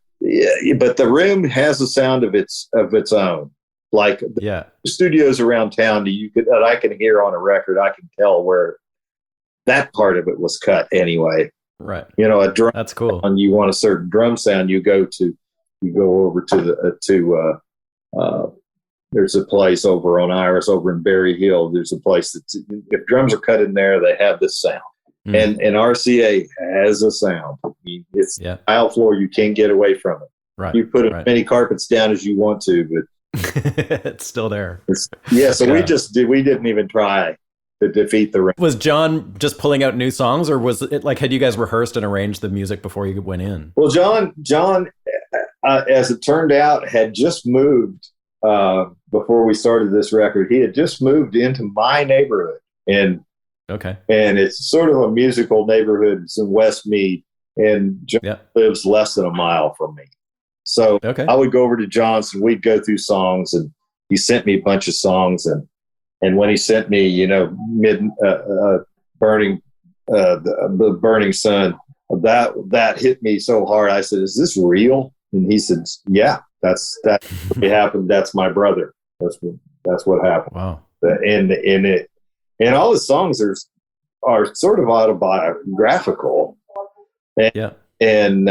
the room has a sound of its own. Like the studios around town, that I can hear on a record. I can tell where. That part of it was cut anyway. Right. A drum. That's cool. And you want a certain drum sound, you go over to there's a place over on Iris over in Berry Hill. There's a place if drums are cut in there, they have this sound. And RCA has a sound. It's tile floor. You can't get away from it. Right. You put as many carpets down as you want to, but it's still there. So we didn't even try to defeat the rain. Was John just pulling out new songs, or was it like, had you guys rehearsed and arranged the music before you went in? Well, John, as it turned out, had just moved before we started this record. He had just moved into my neighborhood, and it's sort of a musical neighborhood. It's in Westmead, and John lives less than a mile from me. So I would go over to John's, and we'd go through songs, and he sent me a bunch of songs, and when he sent me, Burning the Burning Sun, that hit me so hard. I said, "Is this real?" And he said, "Yeah, that happened. That's my brother. That's what happened." Wow. And all the songs are sort of autobiographical. And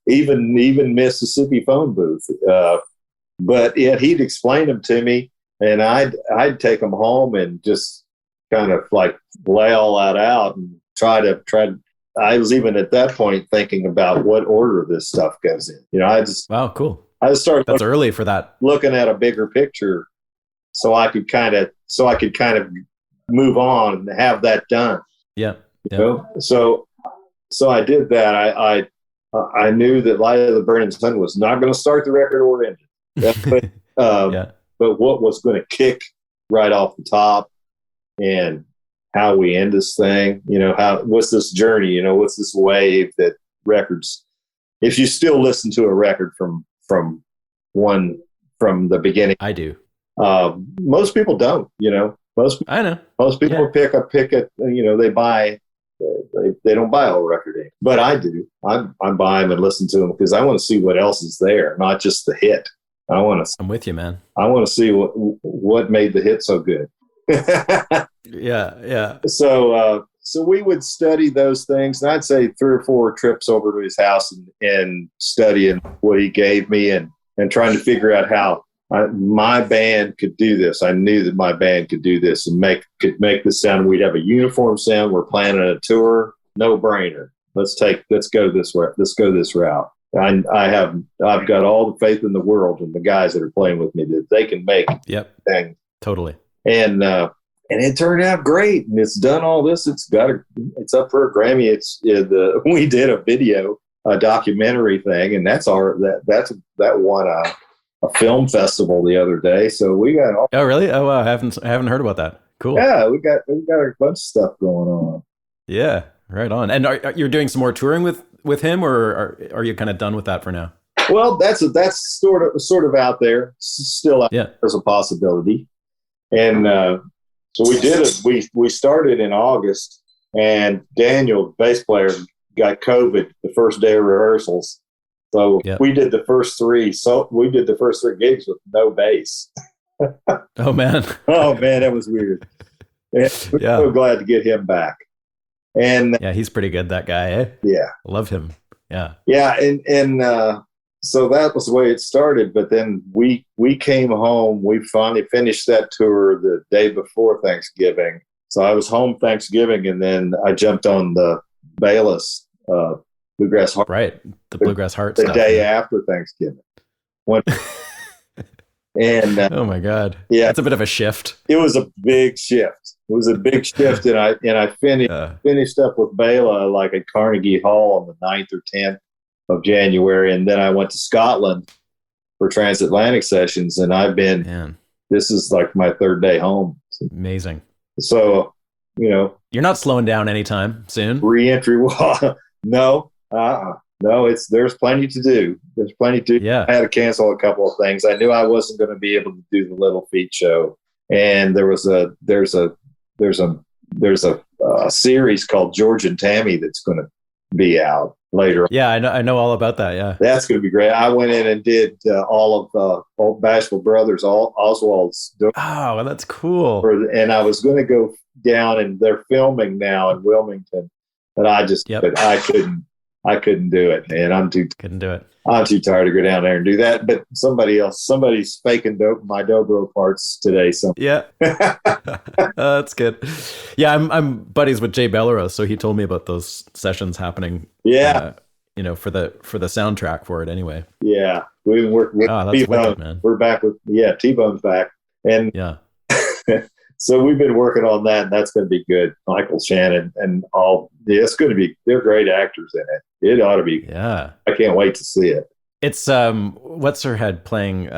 even Mississippi Phone Booth. But yet he'd explain them to me, and I'd take them home and just kind of like lay all that out and try to. I was even at that point thinking about what order this stuff goes in. Wow, cool. I just started. That's early for that. Looking at a bigger picture, so I could kind of move on and have that done. Yeah. So I did that. I knew that Light of the Burning Sun was not going to start the record or end it. But what was going to kick right off the top, and how we end this thing, what's this journey, what's this wave that records, if you still listen to a record from the beginning. I do. Most people don't, I know. Most people pick it, they don't buy a whole record in. But I do. I buy them and listen to them because I want to see what else is there, not just the hit. I'm with you, man. I want to see what made the hit so good. Yeah. So we would study those things, and I'd say 3 or 4 trips over to his house and studying what he gave me and trying to figure out how my band could do this. I knew that my band could do this and could make this sound. We'd have a uniform sound. We're planning a tour. No brainer. Let's go this way. Let's go this route. I've got all the faith in the world in the guys that are playing with me that they can make things. Totally. And it turned out great. And it's done all this. It's up for a Grammy. We did a documentary thing, and that won a film festival the other day. So we got all. Oh, really? Oh, wow. I haven't heard about that. Cool. Yeah, we got a bunch of stuff going on. Yeah, right on. And you're doing some more touring with him, or are you kind of done with that for now? Well, that's sort of out there. Still out there as a possibility. And so we did it. We started in August, and Daniel, the bass player, got COVID the first day of rehearsals. So we did the first 3. So we did the first 3 gigs with no bass. Oh man! That was weird. We're so glad to get him back. And he's pretty good, that guy. Eh? Yeah, love him. Yeah. And so that was the way it started. But then we came home. We finally finished that tour the day before Thanksgiving. So I was home Thanksgiving, and then I jumped on the Bayless Bluegrass Heart. Right, the Bluegrass Heart the stuff, day after Thanksgiving. And oh my God, that's a bit of a shift. It was a big shift. And I finished up with Bela like at Carnegie Hall on the 9th or 10th of January, and then I went to Scotland for transatlantic sessions, and this is like my 3rd day home. Amazing. So, you're not slowing down anytime soon. Re-entry, no, there's plenty to do. There's plenty to do. Yeah. I had to cancel a couple of things. I knew I wasn't going to be able to do the Little Feat show, and there's a series called George and Tammy that's going to be out later. Yeah, I know all about that. Yeah, that's going to be great. I went in and did all of old Bashful Brothers, Oswald's. Oh, well, that's cool. And I was going to go down, and they're filming now in Wilmington, but I just I couldn't do it, and I'm too tired to go down there and do that. But somebody's faking my dobro parts today. So that's good. Yeah, I'm buddies with Jay Belleros, so he told me about those sessions happening. Yeah, for the soundtrack for it anyway. Yeah, we worked with T-Bone, man. We're back with T-Bone's back, and So we've been working on that, and that's going to be good. Michael Shannon and all. Yeah, it's going to be. They're great actors in it. It ought to be. Yeah. I can't wait to see it. It's what's her head playing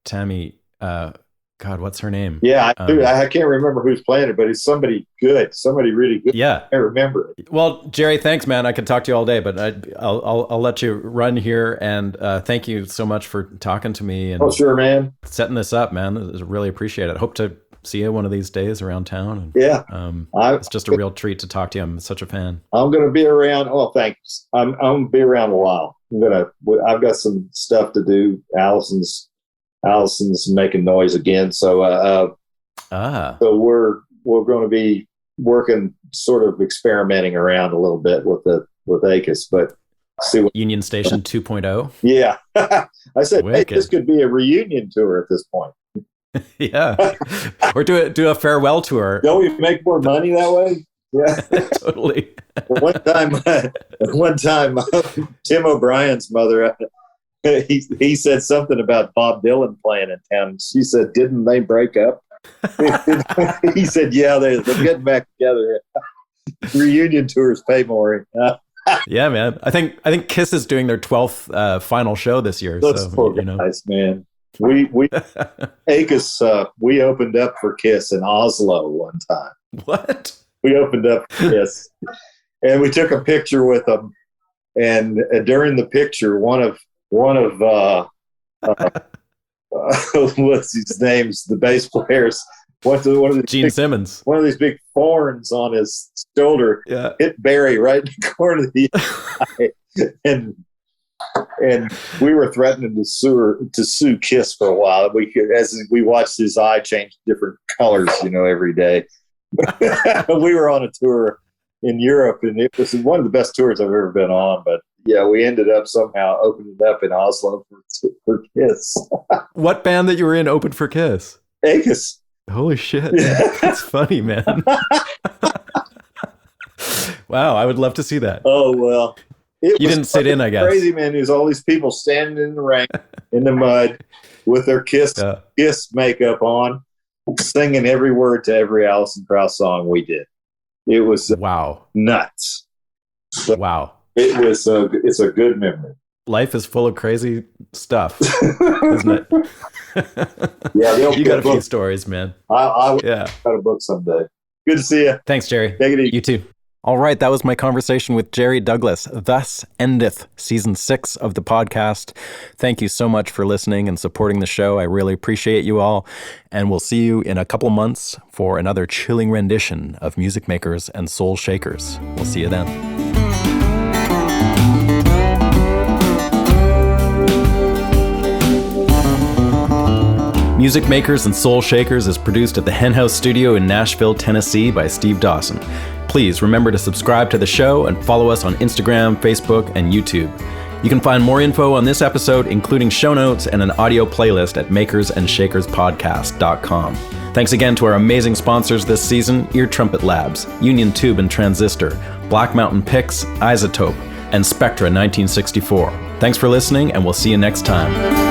Tammy? God, what's her name? Yeah, I can't remember who's playing it, but it's somebody good, somebody really good. Yeah, I remember it. Well, Jerry, thanks, man. I could talk to you all day, but I'll let you run here. And thank you so much for talking to me and sure, man, setting this up, man. I really appreciate it. Hope to see you one of these days around town. And, yeah, it's just a real treat to talk to you. I'm such a fan. I'm going to be around. Oh, thanks. I'm going to be around a while. I've got some stuff to do. Allison's making noise again, so so we're going to be working, sort of experimenting around a little bit with ACUS, but see what Union Station 2.0. Yeah, I said, hey, this could be a reunion tour at this point. Yeah, or do a farewell tour. Don't we make more money that way? Yeah, totally. One time, Tim O'Brien's mother. He said something about Bob Dylan playing in town. She said, "Didn't they break up?" He said, "Yeah, they're getting back together. Reunion tours pay more." Yeah, man. I think Kiss is doing their 12th final show this year. Those poor guys, man. We ACUS, we opened up for Kiss in Oslo one time. What? We opened up for Kiss, and we took a picture with them. And during the picture, one of what's his names? The bass players. One of the Gene Simmons. One of these big thorns on his shoulder hit Barry right in the corner of the eye, and we were threatening to sue Kiss for a while. As we watched his eye change different colors, every day. We were on a tour in Europe, and it was one of the best tours I've ever been on. But yeah, we ended up somehow opening up in Oslo for Kiss. What band that you were in opened for Kiss? ACUS. Holy shit. That's funny, man. Wow, I would love to see that. Oh, well. You didn't sit in, I guess. Crazy, man. There's all these people standing in the rain, in the mud, with their Kiss makeup on, singing every word to every Alison Krauss song we did. It was nuts. But wow. It's a good memory. Life is full of crazy stuff, isn't it? Yeah, you got a few stories, man. I got a book someday. Good to see you. Thanks, Jerry. Take it easy. You too. All right, that was my conversation with Jerry Douglas. Thus endeth season 6 of the podcast. Thank you so much for listening and supporting the show. I really appreciate you all. And we'll see you in a couple months for another chilling rendition of Music Makers and Soul Shakers. We'll see you then. Music Makers and Soul Shakers is produced at the Hen House Studio in Nashville, Tennessee by Steve Dawson. Please remember to subscribe to the show and follow us on Instagram, Facebook, and YouTube. You can find more info on this episode, including show notes and an audio playlist at makersandShakerspodcast.com. Thanks again to our amazing sponsors this season, Ear Trumpet Labs, Union Tube and Transistor, Black Mountain Picks, Isotope, and Spectra 1964. Thanks for listening, and we'll see you next time.